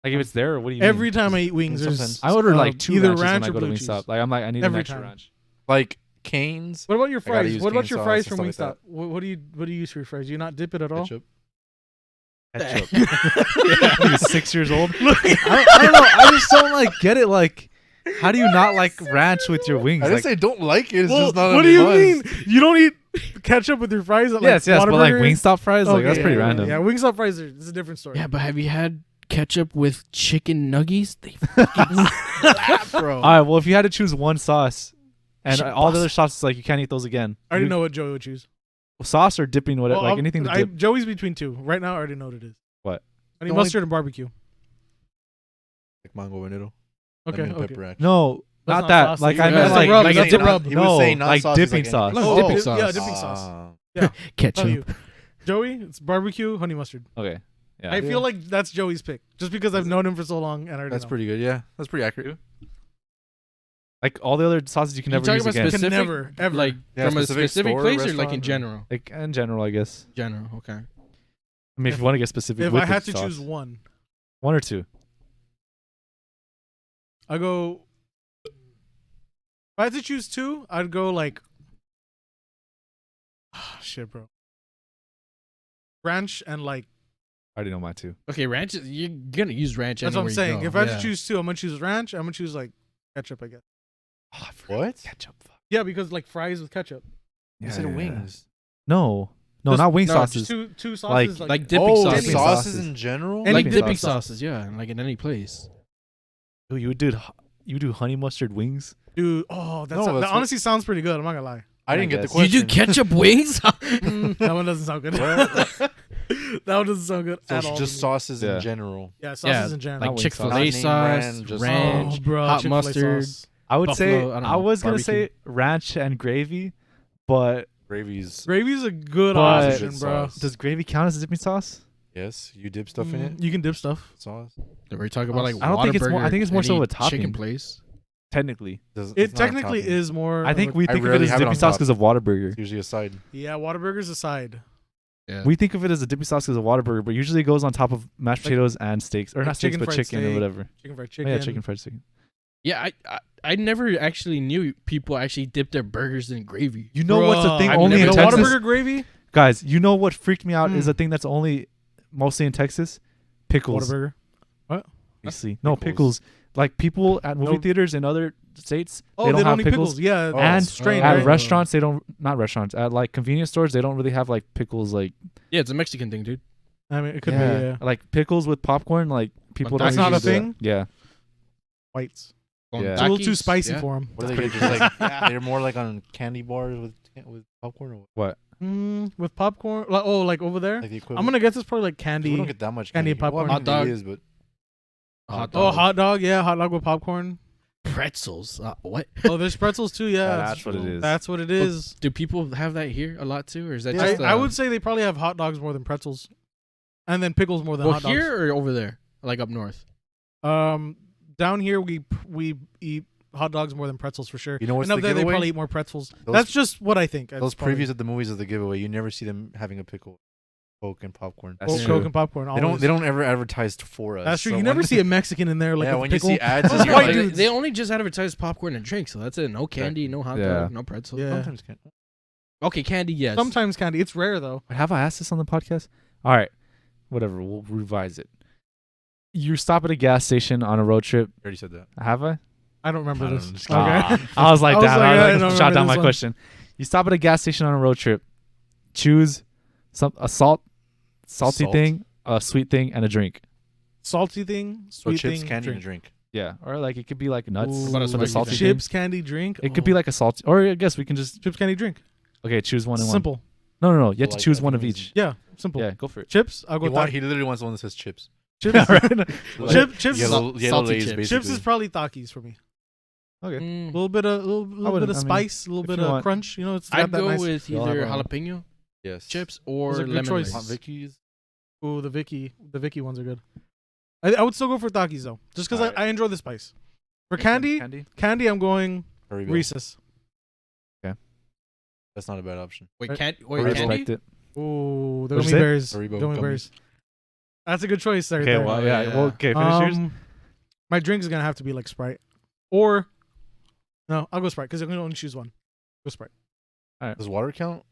Like if it's there, or what do you? every mean? time I eat wings. There's Sometimes. I order like 2 either ranches ranch when I or go to blue Wingstop. cheese. Like I'm like I need Every an extra time. ranch. Like Cane's. What about your I gotta fries? use What about cane your sauce fries and from stuff like Wingstop? What do you use for your fries? Do you not dip it at all? Ketchup. Ketchup. You're 6 years old. I don't know. I just don't like get it. Like, how do you not like ranch with your wings? I didn't Like, say don't like it. It's Well, just not. what a do you buzz. mean? You don't eat ketchup with your fries at yes, like but like Whataburger? Wingstop fries, like Okay, that's pretty yeah, random. Yeah, Wingstop fries it's a different story. Yeah, but have you had ketchup with chicken nuggies? They fucking slap, bro. All right. Well, if you had to choose one sauce And Shit, all the boss. other sauces, like you can't eat those again. I already You- know what Joey would choose. sauce or dipping, whatever, Well, like anything to dip. Joey's between two. Right now, I already know what it is. What? Honey No, mustard and barbecue. Like mango veneno. Okay, Lemon okay. pepper, actually. No, That's not not that. sauce. Like Yeah, I meant that's a like rub. like That's dip- a rub. He was saying not like sauce, dipping like sauce. Like Oh, dipping yeah, sauce. dipping sauce. Ah. Tell Ketchup. you. Joey, it's barbecue, honey mustard. Okay. Yeah. I feel like that's Joey's pick, just because I've known him for so long and I already That's know. pretty good. Yeah, that's pretty accurate. like all the other sauces you can never use again. Can never, ever. Like Yeah, from a specific specific store, place or like in restaurant, or- general? Like in general, I guess. General, okay. I mean, if you want to get specific, If with I had the to sauce. choose one, one or two. I go. If I had to choose two, I'd go like. Shit, bro. Ranch and like. I already know mine too. Okay, ranch. You're gonna use ranch. That's what I'm anywhere you saying. go. If I had Yeah. to choose two, I'm gonna choose ranch. I'm gonna choose like ketchup, I guess. Oh, I forgot What? ketchup. Fuck. Yeah, because like fries with ketchup. Instead of wings. No, no, Just- not wing no, sauces. Two sauces. like dipping Oh, sauces. dipping sauces sauces. in general. Any like dipping dipping sauce. sauces, yeah, like in any place. Ooh, you do honey mustard wings. Dude, oh, No, that that's honestly sounds pretty good. I'm not gonna lie. I didn't get the guess. question. You do ketchup wings? That one doesn't sound good. that one doesn't sound good So at it's all. just to me. sauces Yeah. in general. Yeah, sauces Yeah, in general. like Not wing Chick-fil-A sauce. sauce, Not name brand, just ranch, oh, bro, hot Chick-fil-A mustard. sauce. I would say Buffalo, I don't I know, was gonna barbecue. say ranch and gravy, but Gravy's. Gravy's a good But- option, Good bro. sauce. does gravy count as a dipping sauce? Yes, you dip stuff in it. You can dip stuff. Sauce. We're talking about like I don't think it's more- I Whataburger, think it's more so any a topping. chicken place. Technically, Doesn't- It it's not a technically topping. is more. I think we I think of it rarely as have it dipping on sauce top. because of Whataburger. It's usually a side. Yeah, Whataburger's a side. Yeah. We think of it as a dipping sauce because of Whataburger, but usually it goes on top of mashed Like- potatoes and steaks, or like not steaks, chicken but fried chicken or steak, whatever. Chicken fried Oh, chicken. yeah, chicken fried chicken. Yeah, I never actually knew people actually dip their burgers in gravy. You know what's a thing I've only never in the done Texas, Whataburger gravy. guys? You know what freaked me out is Mm. a thing that's only mostly in Texas. Pickles. Whataburger. You see, no pickles. Like people at movie No. theaters in other states, Oh, they don't have eat pickles. Yeah, Oh. And strain, at right? restaurants, they don't. Not restaurants. At like convenience stores, they don't really have like pickles. Like Yeah, it's a Mexican thing, dude. I mean, it could be. Yeah. like pickles with popcorn. Like people That's don't. not a usually do thing? that. Yeah. Whites. Yeah. It's a little too Takis, spicy yeah. for them. What are they just like? They're more like on candy bars with popcorn or what? With popcorn. Like over there. Like the equivalent. I'm gonna guess it's probably like We candy. don't get that much candy candy. popcorn. Well, I mean, Hot it dog. is, but Hot Oh, dog. hot dog. Yeah, hot dog with popcorn. Pretzels. What? Oh, there's pretzels too. Yeah, that's what it is. That's what it is. Do people have that here a lot too, or is that I, just? I would say they probably have hot dogs more than pretzels, and then pickles more than well hot dogs. here or over there, like up north. Down here we eat hot dogs more than pretzels for sure. you know what's and the up there they giveaway? probably eat more pretzels. Those- That's just what I think. Those That's probably- previews at the movies of the giveaway, you never see them having a pickle, Coke, and popcorn. That's Coke, true. Coke and popcorn. They Always. don't ever advertise for us. That's true. So You never when- see a Mexican in there like yeah, with when a you pickle. see ads, Those you're white like, dudes. They only just advertise popcorn and drink, so that's it. No candy, no hot Yeah. dog, no pretzel. Yeah. sometimes can. Okay, candy, yes. Sometimes candy. It's rare though. Have I asked this on the podcast? All right, whatever. We'll revise it. You stop at a gas station on a road trip. I already said that. Have I? I don't remember I don't this. know, just Okay. I was like, I was damn, like, I I don't shot remember down this my one. question. You stop at a gas station on a road trip. Choose a salty Salt? thing, a sweet thing, and a drink. Salty thing, So sweet chips, thing, candy, drink. and drink. Yeah, or like it could be like nuts Ooh, What about a for the spicy salty thing? thing. Chips, candy, drink. It could be like a salty, or I guess we can just chips, candy, drink. okay. Choose one and one. Simple. No. You have I to like choose that. one of Amazing. each. Yeah, simple. Yeah, go for it. Chips. I'll go. He literally wants one that says chips. Chips. Like Chips. Yellow Salty Lay's, chips. basically. Chips is probably Takis for me. Okay. A Mm, little bit of wouldn't- I mean, spice, a little if bit you of want- crunch. You know, it's got I'd that go nice. with They all either have jalapeno yes. chips or Those are good lemon choices. Hot Lay's. Vickies. Ooh, the Vicky ones are good. I would still go for Takis though, just because Alright. I enjoy the spice. For candy, I'm going Haribo. Reese's. That's not a bad option. Wait, Right. candy? I Wait, Haribo. candy? respect it. Ooh, the What'd you gummy say? bears. Haribo Gummy gummies. bears. That's a good choice there. Okay, well, yeah. Yeah. Well, okay, finish yours. My drink is gonna have to be like Sprite, or no, I'll go Sprite because I can only choose one. Go Sprite. Does water count?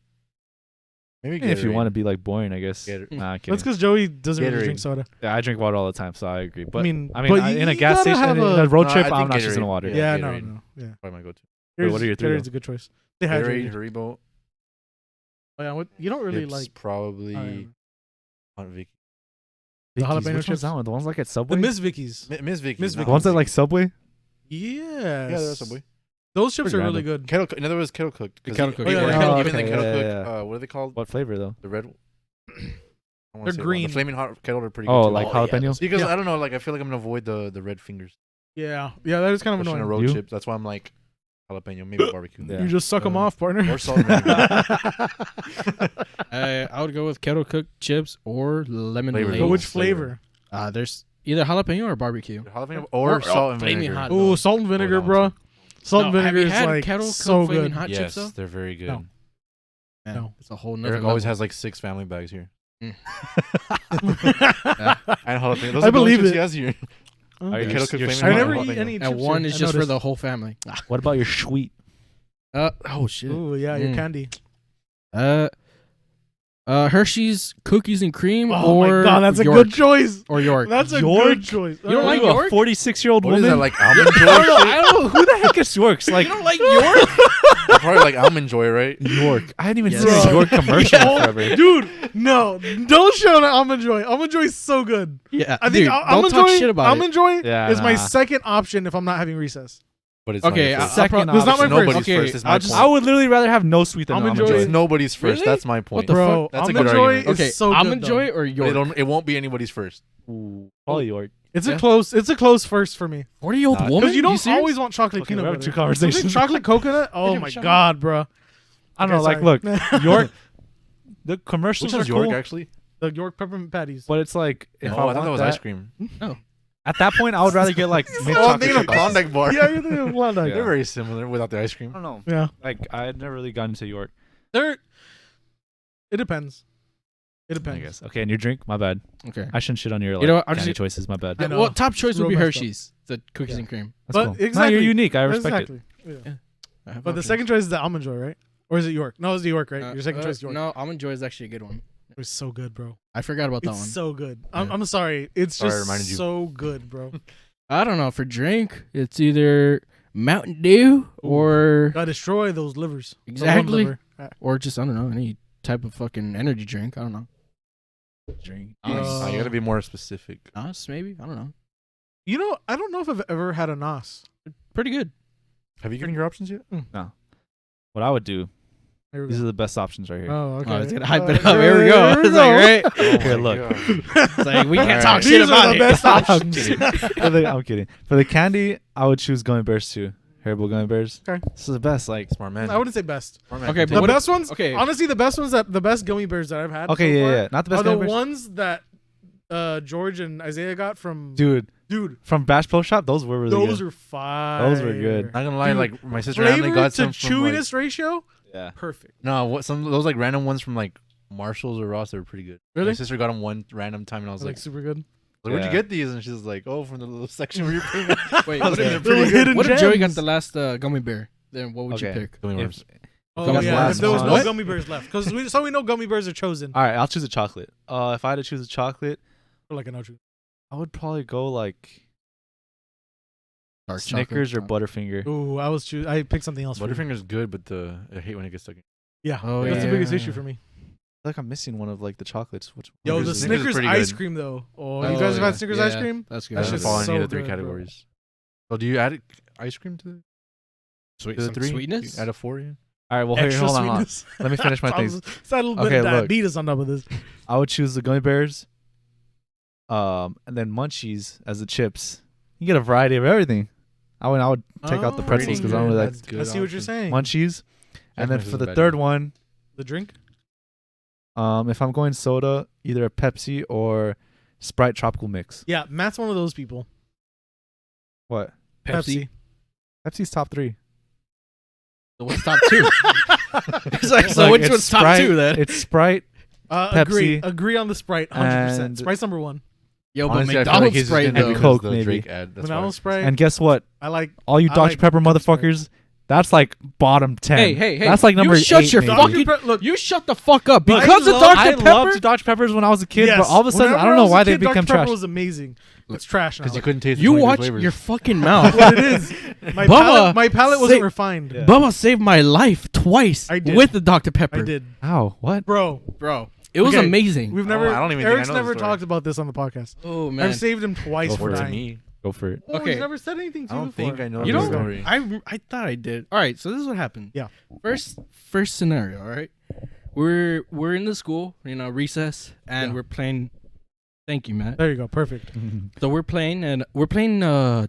Maybe If you Gatorade. want to be like boring, I guess. Gatorade. Nah, I'm That's kidding. because Joey doesn't really Gatorade. drink soda. Yeah, I drink water all the time, so I agree. But I mean, but you in a gas gotta station, have in a- a road No, trip, I I'm think not choosing Gatorade. water. Yeah, Gatorade. no, yeah. Probably my go-to. Wait, what are your three, Gatorade's though? a good choice. They Gatorade, hydrate. Haribo. Oh, yeah, you don't really Chips, like probably uh, Hot Vicky. the Vickies, jalapeno which one's chips. that one? The ones like at The Subway? Miss Vicky's. Miss Vicky. Miss The ones that like Subway? Yes. Yeah, that's Subway. Those chips are Pretty really good. Kettle. In other words, kettle cooked. 'Cause Kettle cooked, Even, yeah. even Oh, the okay, kettle yeah, cooked. What are they called? What flavor though? The red. I wanna They're say green. The flaming hot kettle are pretty good. Oh, too. like jalapeno. Because Yeah. I don't know, like I feel like I'm gonna avoid the red fingers. Yeah, that is kind of Especially in a annoying. road You? chip. That's why I'm like jalapeno, maybe barbecue. Yeah. You just suck them off, partner. Or salt and vinegar. I would go with kettle cooked chips or lemon Flavor. Lay's. But which Flavor. flavor? There's either jalapeno or barbecue. Jalapeno or salt and flaming vinegar. hot. Ooh, salt and vinegar, that one bro. too. Salt and No, have vinegar you is had like kettle cooked so flaming good. hot chips Yes, though? they're very good. No. Man, No. it's a whole nother Eric always level. has like 6 family bags here. Mm. And jalapeno. Those I are the only believe chips it. he has here. Are you- Kettle cooked you're flaming I smart. never hot eat jalapeno. any chips. And one here. is I just for noticed. the whole family. What about your sweet? Oh shit. Ooh, yeah, your Mm. candy. Hershey's cookies and cream Oh or my god, that's a York. good choice. Or York. That's a York? good choice. You don't like Are you York? a 46-year-old What is woman? that, like almond joy? I don't know who the heck gets Yorks. Like you don't like York? Probably like almond joy, right? York. I hadn't even Yes. seen a Bro. York commercial Yo, forever. dude, no, don't show that Almond Joy. Almond Joy is so good. Yeah. I think Dude, Almond don't talk Joy, shit about Almond Joy Yeah, is my nah. second option if I'm not having recess. But it's Okay, not your I'll first. Second It's not my option. first. Nobody's Okay, first. Is my I'll just- point. I would literally rather have no sweet than Almond almond Joy. joy. It's nobody's first. Really? That's my point. the Bro, fuck? That's a Almond good Joy argument. Okay, is so almond good, joy though. or But York? it won't be anybody's first. Ooh, probably York. It's Yeah. a close first for me. 40-year-old Nah, woman? Because you don't serious? always want chocolate Okay, peanut we're butter. having two conversations. Something chocolate coconut? Oh Dude, my shut god, bro. I don't know. Okay, Like, sorry. look, York. The commercials Which one's are York, cool, actually? The York peppermint patties. but it's like if Oh, I I want thought that was ice cream. At that point, I would rather get like mint Oh, I'm chocolate thinking of chip ice. Klondike bar. Yeah, you're thinking of Klondike. Yeah. They're very similar without the ice I cream. don't know. Yeah. Like I had never really gotten into York. It depends. It I depends. guess. Okay, and your drink? My bad. Okay. I shouldn't shit on your like You know what, I'll candy just- choices. My bad. I know. Well, top choice It's would be real messed up. Hershey's. The cookies Yeah. and cream. That's But cool. No, exactly. you're unique. I respect it. Exactly. Yeah. I have But the options. second choice is the Almond Joy, right? Or is it York? No, it's the York, right? Your second choice is York. No, almond joy is actually a good one. It was so good, bro. I forgot about that It's one. so good. Yeah. I'm sorry. It's Sorry I just reminded you. so good, bro. I don't know. For drink, it's either Mountain Dew or Gotta destroy those livers. The one Exactly. liver. just I don't know, any type of fucking energy drink. I don't know. Drink. Oh, you gotta be more specific. Nos maybe. I don't know. You know, I don't know if I've ever had a Nos. Pretty good. Have you given your options yet? What I would do. Here we These go. are the best options right here. Oh, okay. Oh, it's gonna hype it up. Here we go. Here we It's like go. right. Here, my look. God. It's like we can't Alright. talk These shit are about the it. best I'm options. kidding. I'm kidding. For the candy, I would choose gummy bears too. Haribo gummy bears. Okay. This is the best. Like, Smart man. I wouldn't say best. Smart man. Okay, Take but The it. what- best ones, okay. honestly, the best gummy bears that I've had okay, so yeah, far yeah. Not the best are the gummy bears. ones that George and Isaiah got from. Dude, From Bash Pro Shop, those were really those good. are fire. Those were good. Not gonna lie, Dude, like my sister Emily Flavor got to some from like, chewiness ratio, Yeah. perfect. no, what some those like random ones from like Marshalls or Ross. They were pretty good. Really? My sister got them one random time, and I was Like like, super good. "Where'd you Yeah. get these?" And she's like, "Oh, from the little section where you're paying." Wait, I was what like, if, "They're pretty Little good." hidden what if Joey got gems. the last gummy bear? Then what would you Okay. pick? Gummy If, worms. Oh Gummy yeah, bears. if there was no What? gummy bears left, because we know gummy bears are chosen. all right, I'll choose a chocolate. If I had to choose a chocolate, Or like a no choose. I would probably go like Dark Snickers or chocolate. Butterfinger. Ooh, I picked something else. for you. Butterfinger's good, but I hate when it gets stuck in. Yeah, Oh, that's the biggest yeah. issue for me. I feel like I'm missing one of like the chocolates. Which Yo, the Snickers is Snickers pretty ice good. cream though. Oh, Oh, you guys have yeah. had Snickers ice Yeah, cream? That's good. That That should shit's fall in so either three good, bro. categories. So do you add ice cream to Sweet, the some three? sweetness. Out of 4, yeah. all right, well, here, Extra hold on. sweetness. Let me finish my things. It's a little bit Okay, of look. diabetes on top of this. I would choose the gummy bears, and then munchies as the chips. You get a variety of everything. I would take out the Oh, pretzels because I don't really like That's good I see what you're option. saying. munchies. And then Jack Mix for isn't the bad third either. one, The drink? if I'm going soda, either a Pepsi or Sprite tropical mix. Yeah, Matt's one of those people. What? Pepsi. Pepsi's top 3. So what's top two? It's like, so Like, which it's one's top Sprite, two then? It's Sprite. Agree. Pepsi. Agree on the Sprite, 100%. And- Sprite's number one. Yo, but Honestly, I feel like McDonald's he's just Sprite gonna though. do Coke, the maybe. Drake ad. That's Vanilla why. Sprite. And guess what? I like. All you I Dr. like Pepper Pepsi Sprite. motherfuckers, that's like bottom 10. Hey, That's like number you shut 8 your maybe. fucking Look, You shut the fuck up But because I of love- I Dr. Pepper. loved Dr. Peppers when I was a kid, yes, but all of a sudden, whenever I don't know was a why they kid, Dr. became Pepper trash. was amazing. It's trash now. Because you couldn't taste You the 22 watch flavors. your fucking mouth. What it is. My Bubba, palate wasn't say- refined. Yeah. Bubba saved my life twice I did. with the Dr. Pepper. I did, Ow, what? bro. Bro. It was Okay. amazing. We've Oh, never. I don't even think I Eric's know the never story. talked about this on the podcast. Oh man. I've saved him twice Go for for it to dying. me. Go for it. Oh, Okay. he's never said anything to I you don't before. think I know You the don't? story. I thought I did. All right, so this is what happened. Yeah. First scenario. All right, we're in the school, recess, and Yeah. we're playing. Thank you, Matt. There you go. Perfect. So we're playing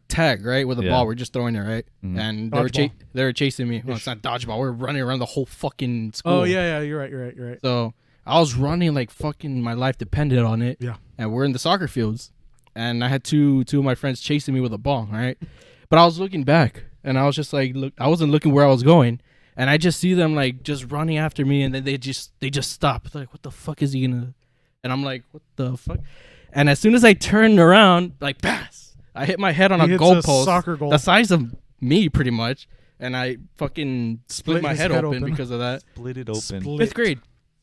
tag, right, with a Yeah. ball. We're just throwing it, right, Mhm. and Dodgeball. they were chasing me. Well, it's not dodgeball. We're running around the whole fucking school. Oh yeah. You're right. So I was running like fucking my life depended on it. Yeah. And we're in the soccer fields, and I had two of my friends chasing me with a ball, right? But I was looking back, and I was just like, look, I wasn't looking where I was going, and I just see them like just running after me, and then they just stop. They're like, what the fuck is he gonna? And I'm like, what the fuck? And as soon as I turned around, like, pass, I hit my head on He a hits goalpost, soccer goal. the size of me, pretty much, and I fucking split my his head head open open. because of that. Split it open. Split. Fifth grade.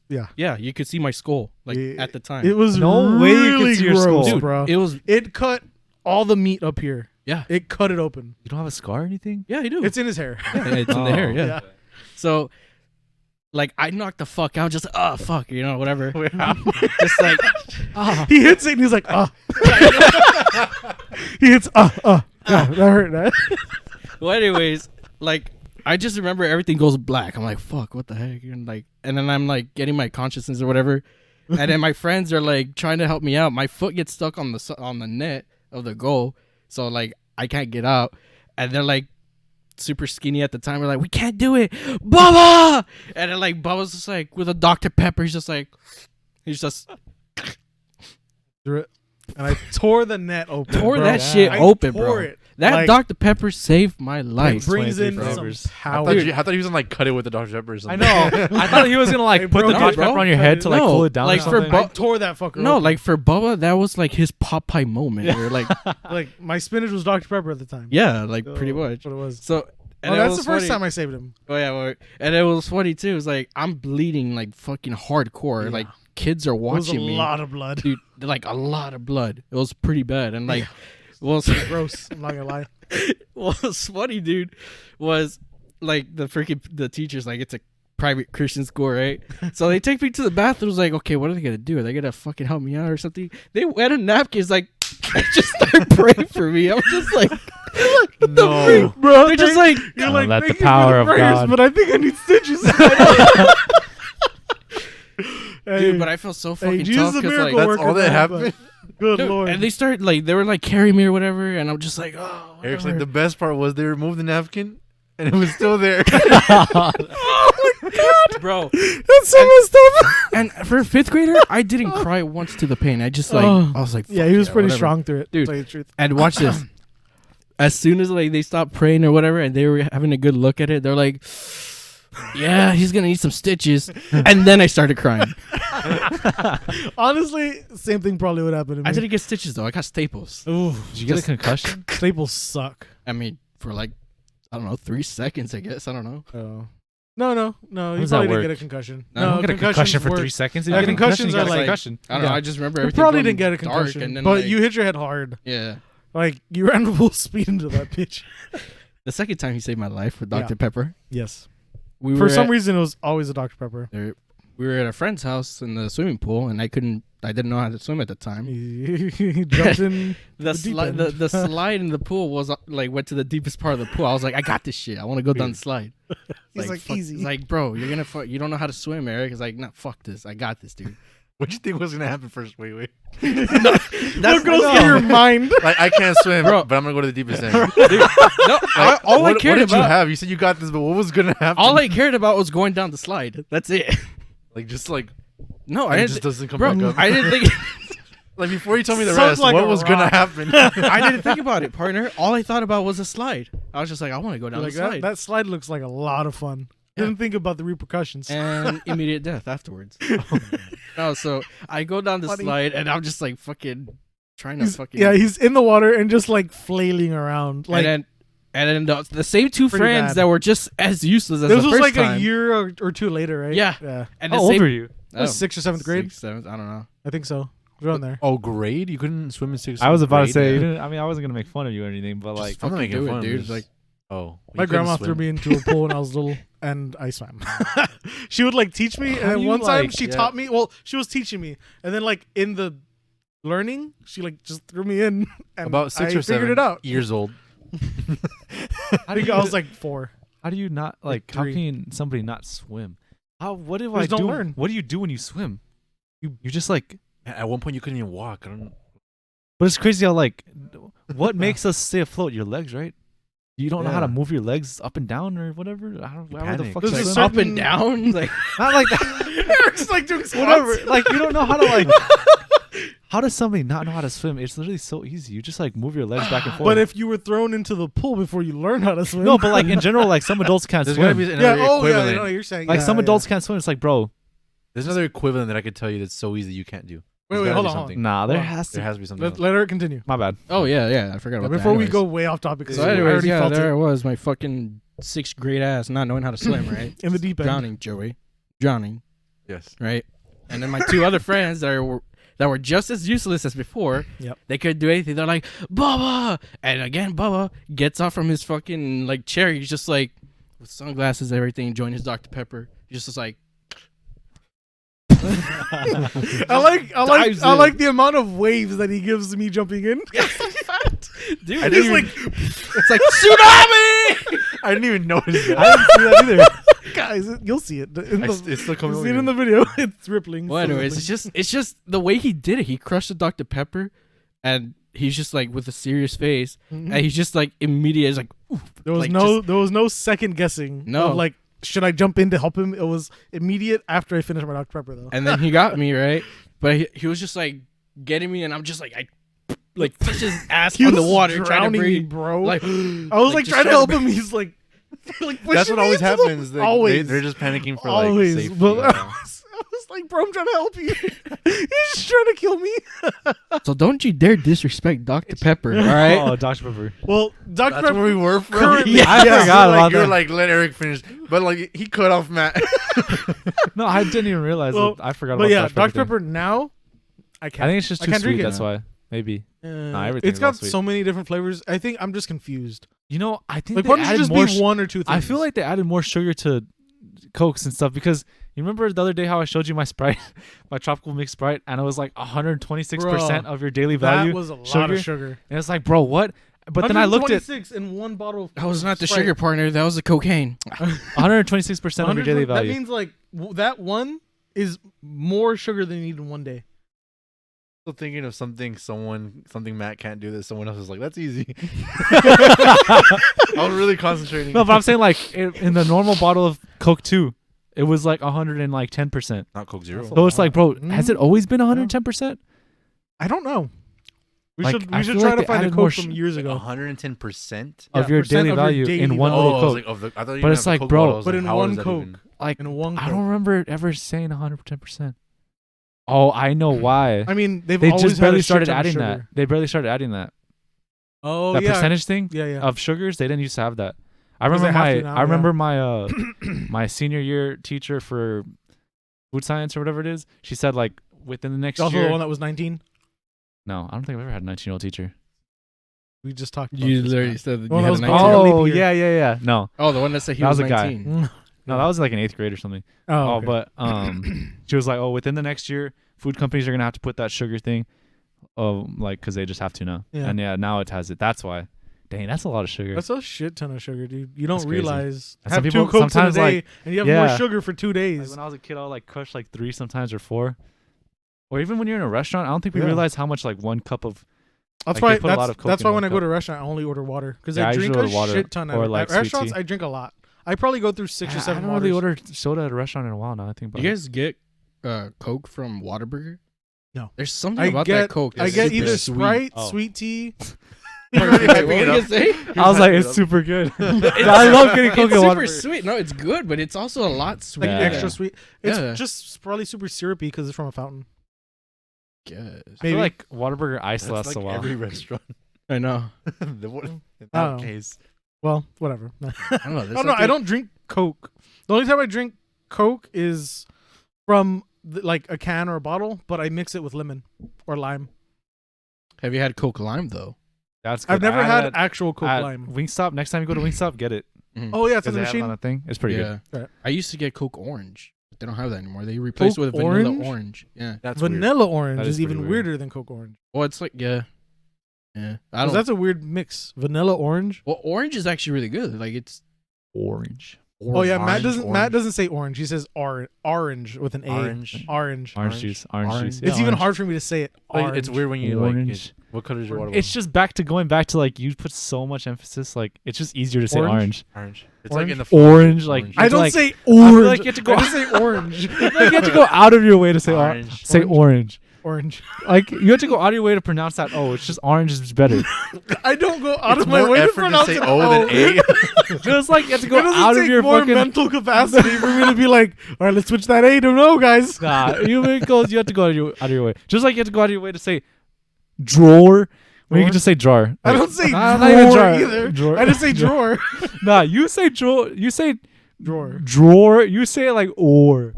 Yeah. Yeah, you could see my skull Yeah. at the time. It was No way you could really see your gross, skull. Dude, bro. it was It cut all the meat up here. yeah, It cut it open. You don't have a scar or anything? yeah, I do. It's in his hair. Yeah, it's in the hair. Yeah. Yeah. So, like, I knocked the fuck out. Just fuck, whatever. Just like He hits it and he's like, He hits, Yeah, that hurt, man. Well, anyways, like I just remember everything goes black. I'm like, fuck, what the heck? And then I'm like getting my consciousness or whatever. And then my friends are like trying to help me out. My foot gets stuck on the net of the goal, so like I can't get out. And they're like super skinny at the time. We're like, we can't do it, Bubba. And then like Bubba's just like with a Dr. Pepper. He's just And I tore the net open. tore bro. that shit I open, tore bro. It. That Like, Dr. Pepper saved my It life. brings in 23 some flavors. power. I thought he was gonna like cut it with the Dr Pepper or I something. know. I thought he was gonna like Hey, put bro, the no, Dr. bro. Pepper on your head to like No, cool it down like or for something. I tore that fucker No, open. like for Bubba, that was like his Popeye moment. Where like, Like my spinach was Dr. Pepper at the time. yeah, like So, pretty much. That's what it was. So, and Oh, it that's was the first funny. time I saved him. Oh yeah, and it was funny too. It's like I'm bleeding like fucking hardcore. Yeah. Like kids are It was a watching me, lot of blood. dude. Like a lot of blood. It was pretty bad. And like, what Gross. I'm not gonna lie. was funny, dude, was like the teachers like it's a private Christian school, right? So they take me to the bathroom. Like, okay, what are they gonna do? Are they gonna fucking help me out or something? They wet a napkins, like they just start praying for me. I'm just like, what the No. freak? Bro, They're just like, you're Oh, like, let the thank you for power of prayers, God. but I think I need stitches. Hey, dude, but I felt so hey, fucking Jesus tough is a because miracle like, That's worker. all that man, happened? but Good dude, lord. and they started like they were like carrying me or whatever, and I'm just like, oh, Eric's whatever. like the best part was they removed the napkin and it was still there. bro. That's so messed up. And for a fifth grader, I didn't cry once to the pain. I just like Oh. I was like, Yeah, fuck he was pretty whatever. strong through it. Dude. To tell you the truth. And watch this. As soon as like they stopped praying or whatever, and they were having a good look at it, they're like, "Yeah, he's gonna need some stitches." And then I started crying. Honestly, same thing probably would happen to me. I didn't get stitches though. I got staples. Ooh, Did you get a concussion? staples suck. I mean, for like, I don't know, 3 seconds. I guess I don't know. Oh. No. You does probably that didn't get a work? concussion. No, You don't get a concussion concussions for work. 3 seconds. Yeah, You get a concussions you got are a like- concussion. I don't know. Yeah. I just remember You everything. probably going didn't get a dark, concussion, and then, but like, you hit your head hard. yeah. Like you ran full speed into that bitch. The second time he saved my life with Dr. Yeah. Pepper, Yes. we For were some at, reason, it was always a Dr. Pepper. we were at a friend's house in the swimming pool, and I didn't know how to swim at the time. He jumped in. The deep slide, end. the slide in the pool was like went to the deepest part of the pool. I was like, I got this shit. I want to go down the slide. He's like, fuck, easy. He's like, bro, you're gonna you don't know how to swim, Eric. He's like, no, fuck this. I got this, dude. What do you think was gonna happen first? Wait. What goes through your mind? Like I can't swim, Bro. but I'm gonna go to the deepest end. No, all what, I cared what did you about, have? You said you got this, but what was gonna happen? all I cared about was going down the slide. That's it. like just like No, I it didn't. just doesn't come Bro, back up. I didn't think. Like before you told me the Sounds rest, like what a was gonna rock. happen? I didn't think about it, partner. All I thought about was a slide. I was just like, I want to go down Like the slide. that slide looks like a lot of fun. Yeah. Didn't think about the repercussions. And immediate death afterwards. No, so I go down the Funny. slide, and I'm just like fucking trying to He's, fucking he's in the water and just like flailing around. Like and then the same two Pretty friends bad. that were just as useless as this the was first like time. a year or two later, right? Yeah. Yeah. And How the old same, were you? That was 6th or 7th grade. 6th, 7th, I don't know. I think so. Around there. Oh, grade? You couldn't swim in 6th? I was about to grade? say. yeah. You didn't, I mean, I wasn't gonna make fun of you or anything, but like, I'm not fucking making do it, fun, dude. just- Like, Oh, My you couldn't grandma swim. threw me into a pool when I was little, and I swam. She would like teach me, How and then do you, one time like- she yeah. taught me. Well, she was teaching me, and then like in the learning, she like just threw me in. And About 6 I or 7 figured it out. years old. I think I was like 4. How do you not like? How 3. can somebody not swim? What do They I just don't do? learn. What do you do when you swim? You just like. At one point, you couldn't even walk. I don't. But it's crazy how like, what makes us stay afloat? Your legs, right? You don't know how to Yeah. move your legs up and down or whatever. I don't. You Why the panic. fuck? There's you a swim? certain- Up and down, like Not like that. Eric's like doing Whatever. squats. Like you don't know how to like. How does somebody not know how to swim? It's literally so easy. You just like move your legs back and forth. But if you were thrown into the pool before you learn how to swim, no, but like in general, like some adults can't There's gotta swim. be another yeah, equivalent. I know you're saying. Like yeah, some yeah. adults can't swim. It's like, bro, There's another equivalent that I could tell you that's so easy you can't do. Wait, There's gotta hold be on, hold something. nah, there Hold on. has There to. has to be something. Let, else. let her continue. My bad. oh yeah, I forgot about that. Before we Anyways. go way off topic, So I anyways, already yeah, felt there it it was, my fucking 6th grade ass not knowing how to swim, right? in the deep end. Drowning, Joey, drowning, Yes. right? And then my 2 other friends that were just as useless as before. Yep. They couldn't do anything. They're like, Bubba! And again, Bubba gets off from his fucking like chair. He's just like, with sunglasses, everything, enjoying his Dr. Pepper. He's just like, I like the amount of waves that he gives me jumping in. dude, I He's didn't like, it's like tsunami! I didn't even notice that. I didn't see that either. guys, you'll see it. It's still coming You'll over see it here. in the video. It's rippling. Well, anyways, it's just the way he did it. He crushed the Dr. Pepper, and he's just like with a serious face, Mhm. and he's just like immediate. He's like, oof. There was like, there was no second guessing. No. Of like, should I jump in to help him? It was immediate after I finished my Dr Pepper though. And then he got me right, but he was just like getting me, and I'm just like I like push his ass He on the was water trying to drowning me, breathe. bro. Like I was like just trying to trying help to him. He's like, like That's pushing what me always into the- happens. Like, always. They're just panicking for Always. like safety. But Yeah. I was like, bro, I'm trying to help you. He's just trying to kill me. So don't you dare disrespect Dr. Pepper, all right? Oh, Dr. Pepper. Well, Dr That's Pepper. where we were from. Currently, Yeah, I yes. forgot Like, about you're that. like, let Eric finish. But like, he cut off Matt. No, I didn't even realize Well, that. I forgot But about yeah, Dr. Dr thing. Pepper now, I I can't. think it's just I too can't drink sweet. it That's now. why. Maybe. everything It's is all got sweet. so many different flavors. I think I'm just confused. You know, I think Like, they why don't you added just more. be one or two things? I feel like they added more sugar to Cokes and stuff because you remember the other day how I showed you my Sprite, my tropical mixed Sprite, and it was like 126% of your daily value. that was a lot sugar. of sugar. And it's like, bro, what? But then I looked at 126 in one bottle. Of That was not the Sprite. sugar partner. That was the cocaine. 126% of your daily 100 That value. means like that one is more sugar than you need in one day. Still thinking of something Matt can't do that someone else is like, that's easy. I was really concentrating. No, but I'm saying like in the normal bottle of Coke 2, it was like 110%. Not Coke Zero. So it's like, bro, has it Mm. always been 110%? I don't know. We Like, should I we should feel try like to they find a added more Coke from years ago. 110%. Of Yeah, your percent daily of your value daily in one value. little Oh, I was Coke. like, of the, I thought you But meant it's the like, Coke bro, bottle. I was but like, in how one is that Coke. even? Like, In one I Coke. don't remember it ever saying 110%. Oh, I know why. I mean, they've They always just had barely a shit started ton of adding sugar. that. They barely started adding that. Oh That yeah, percentage thing yeah, yeah. of sugars, they didn't used to have that. I 'Cause remember they have my to now, I remember my my senior year teacher for food science or whatever it is. She said like within the next Also year. the one that was 19. No, I don't think I've ever had a 19-year-old teacher. We just talked. About You this, literally Matt. said that Well, you that had was a bald. 19. leap Oh year. yeah. No, Oh, the one that said he That was was a guy. 19. no, that was like in 8th grade or something. Oh, okay. But she was like, oh, within the next year, food companies are gonna have to put that sugar thing, like because they just have to now. Yeah. And yeah, now it has it. That's why. Dang, that's a lot of sugar. That's a shit ton of sugar, dude. You don't That's crazy. realize And have some 2 people Cokes in a sometimes, day like, and you have yeah. more sugar for 2 Like days. when I was a kid, I would like crush like 3 sometimes or 4. Or even when you're in a restaurant, I don't think we Yeah. realize how much like 1 cup of. That's like, they why put a lot of Coke that's in why one when I go cup. to a restaurant, I only order water because Yeah, I I usually drink order a water shit ton. or, At like, sweet restaurants, tea. I drink a lot. I probably go through 6 or I 7 don't really waters. order soda at a restaurant in a while now. I think about You it. guys get Coke from Whataburger? No. There's something I about get that Coke. I that's get super either sweet. Sprite, Oh. sweet tea. Wait, what were you gonna say? I was like, it's super good. I love getting Coke It's and super water. sweet. No, it's good, but it's also a lot Like sweeter. Yeah. extra sweet. It's Yeah. just probably super syrupy because it's from a fountain. Guess. I Maybe. feel like Whataburger ice That's lasts like a while. every restaurant. I know. In I don't that know. case. Well, whatever. I don't know. I don't know. I don't drink Coke. The only time I drink Coke is from like a can or a bottle, but I mix it with lemon or lime. Have you had Coke Lime though? That's good. I've never I had that actual Coke at lime. Wingstop. Next time you go to Wingstop, get it. Oh yeah, it's in Because the they have it on machine. the thing. It's pretty good. Yeah. Right. I used to get Coke Orange. They don't have that anymore. They replaced it with Coke vanilla orange? orange. Yeah. That's weird. Vanilla orange That is is pretty even weird. weirder than Coke orange. Well, it's like yeah. I 'Cause don't. that's a weird mix. Vanilla orange. Well, orange is actually really good. Like it's. Orange. Oh yeah, Matt Orange. doesn't say orange. He says orange with an A. Orange. Orange. Orange juice. Orange Orange. juice. It's yeah, even orange. hard for me to say it. Like, it's weird when you like. Orange. What color is your water It's bottle? just going back to like you put so much emphasis. Like it's just easier to say Orange? orange. Orange. It's like in the Orange. Like I don't like, say I feel orange. like you have to go. I just say orange. like you have to go out of your way to say Orange. Say orange. Orange. Like you have to go out of your way to pronounce that. Oh, it's just orange is better. I don't go out It's of my more way to effort to pronounce say it. O than A. Just like you have to go It doesn't out of take your more fucking. mental capacity for me to be like, all right, let's switch that A to no, guys. Nah, you have to go out of your way. Just like you have to go out of your way to say drawer. When you Drawer? can just say jar. I Like, don't say not drawer even jar. either. Drawer. I just say drawer. Nah, you say drawer. You say Drawer. drawer. You say it like or.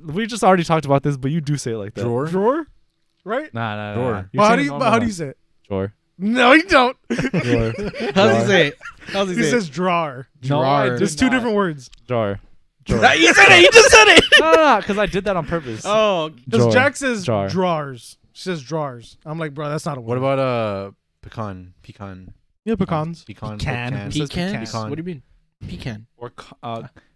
We just already talked about this, but you do say it like that. Drawer. Drawer? Right? Nah. Drawer. You're But how saying do it you normal how do now. you say it? Drawer. No, you don't. Drawer. How's he say it? How's he He say says drawer. No, I Drawer. did There's two not. different words. Drawer. Drawer. it? You said it. You just said it. No, because I did that on purpose. Oh, Because Drawer. Jack says Jar. drawers. She says drawers. I'm like, bro, that's not a word. What about pecan? Pecan. Yeah, pecans. Pecan. Pecan. Pecan. It says pecans. pecan. What do you mean? Pecan. Or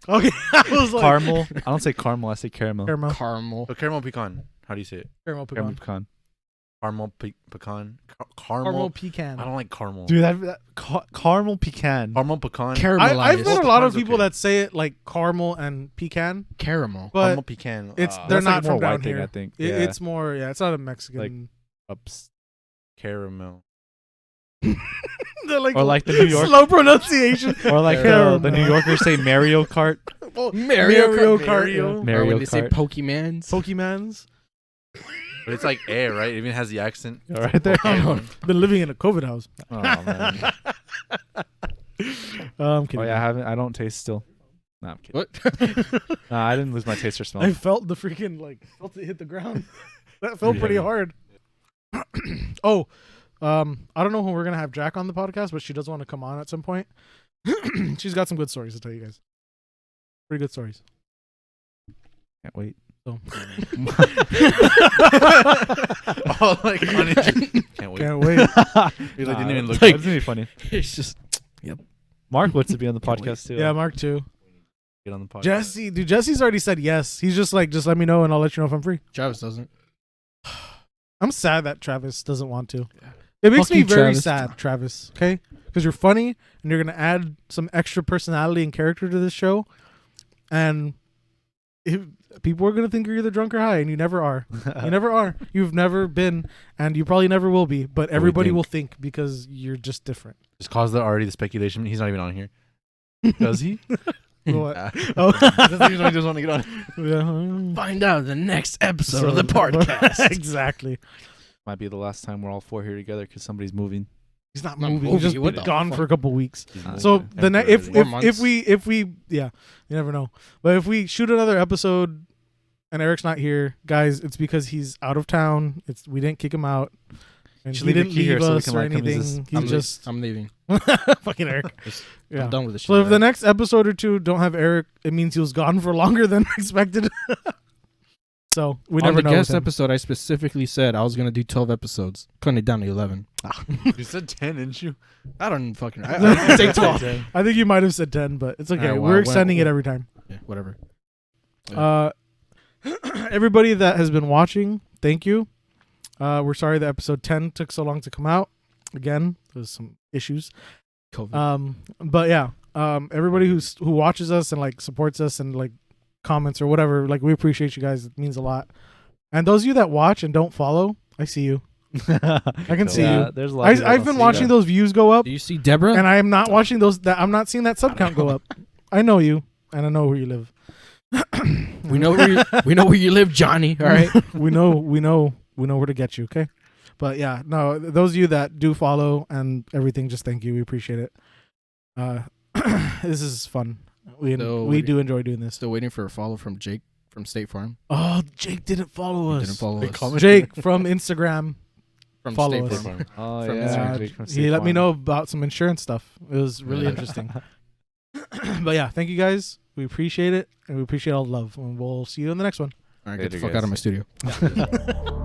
Okay, I was like caramel. I don't say caramel. I say caramel. caramel, Caramel. But caramel pecan. How do you say it? caramel Caramel pecan, pecan. Caramel pecan. caramel Caramel. pecan. I don't like caramel. Dude, caramel pecan. Caramel pecan. Caramel. I've met a lot of Pecan's people okay. that say it like caramel and pecan, Caramel. but Caramel pecan. it's uh, they're That's like not more from down white thing, here. I think. It- Yeah. It's more, yeah, it's not a Mexican. Ups. caramel. They're like, Or like the New York. slow pronunciation. Or like Caramel. the New Yorkers say Mario Kart. Mario Kart. Mario. yeah. Mario Or when they say Kart. Pokemans. Pokemans. But it's like air, right? It even has the accent. Right there. Been living in a COVID house. Oh man. I'm kidding. Oh yeah, I don't taste still. No, I'm kidding. What? Nah, I didn't lose my taste or smell. I felt the freaking felt it hit the ground. That felt pretty hard. Oh, I don't know when we're gonna have Jack on the podcast, but she does want to come on at some point. She's got some good stories to tell you guys. Pretty good stories. Can't wait. So Oh, like on it. Can't wait. can't wait. He like, didn't even look. That's gonna be funny. It's just Mark wants to be on the Can't wait. podcast too. Yeah, Mark too. Get on the podcast. Jesse, dude, Jesse's already said yes. He's just like, just let me know and I'll let you know if I'm free. Travis doesn't. I'm sad that Travis doesn't want to. It makes Fuck me you, very Travis. sad, Travis. Okay, because you're funny and you're gonna add some extra personality and character to this show, and people are gonna think you're either drunk or high, and you never are. You never are. You've never been, and you probably never will be. But everybody think? will think because you're just different. Just caused already the speculation. He's not even on here. Does he? What? Ah. Oh, He just want to get on. yeah. Find out in the next episode of the podcast. Exactly. Might be the last time we're all four here together because somebody's moving. He's not Not moving. moving, He's just what been the gone fuck? for a couple weeks. Uh, So the if Temporarily. if we yeah, you never know. But if we shoot another episode and Eric's not here, guys, it's because he's out of town. We didn't kick him out, and Should he leave your didn't key here leave so we us can, or like, come use anything. this. He's just I'm leaving. fucking Eric. Yeah. I'm done with this shit. So if the next episode or two don't have Eric, it means he was gone for longer than expected. So we on never the know. with guest him. episode, I specifically said I was gonna do 12 episodes, cutting it down to 11. You said 10, didn't you? I don't fucking. I say 12. I think you might have said 10, but it's okay. Alright, well, We're well, extending it well. every time. Yeah, whatever. Everybody that has been watching, thank you. We're sorry that episode 10 took so long to come out. Again, there's some issues. COVID. But yeah, everybody who watches us and like supports us and like comments or whatever, like we appreciate you guys. It means a lot. And those of you that watch and don't follow, I see you. I can see you. There's a lot. of people I've that been see watching that. those views go up, Do you see Deborah? and I am not watching those. I'm not seeing that sub count go up. I know you, and I know where you live. we know where you live, Johnny. All right. we know where to get you. Okay, but yeah, no, those of you that do follow and everything, just thank you. We appreciate it. This is fun. We do enjoy doing this. Still waiting for a follow from Jake from State Farm. Oh, Jake didn't follow He us. didn't follow They us. comment- Jake from Instagram. From follow State us. Farm. Oh from yeah, Instagram. Jake from He State let me Farm. know about some insurance stuff. It was really Yeah. interesting. But yeah, thank you guys. We appreciate it, and we appreciate all the love. And we'll see you in the next one. All right, get the Later, fuck out of guys. my studio.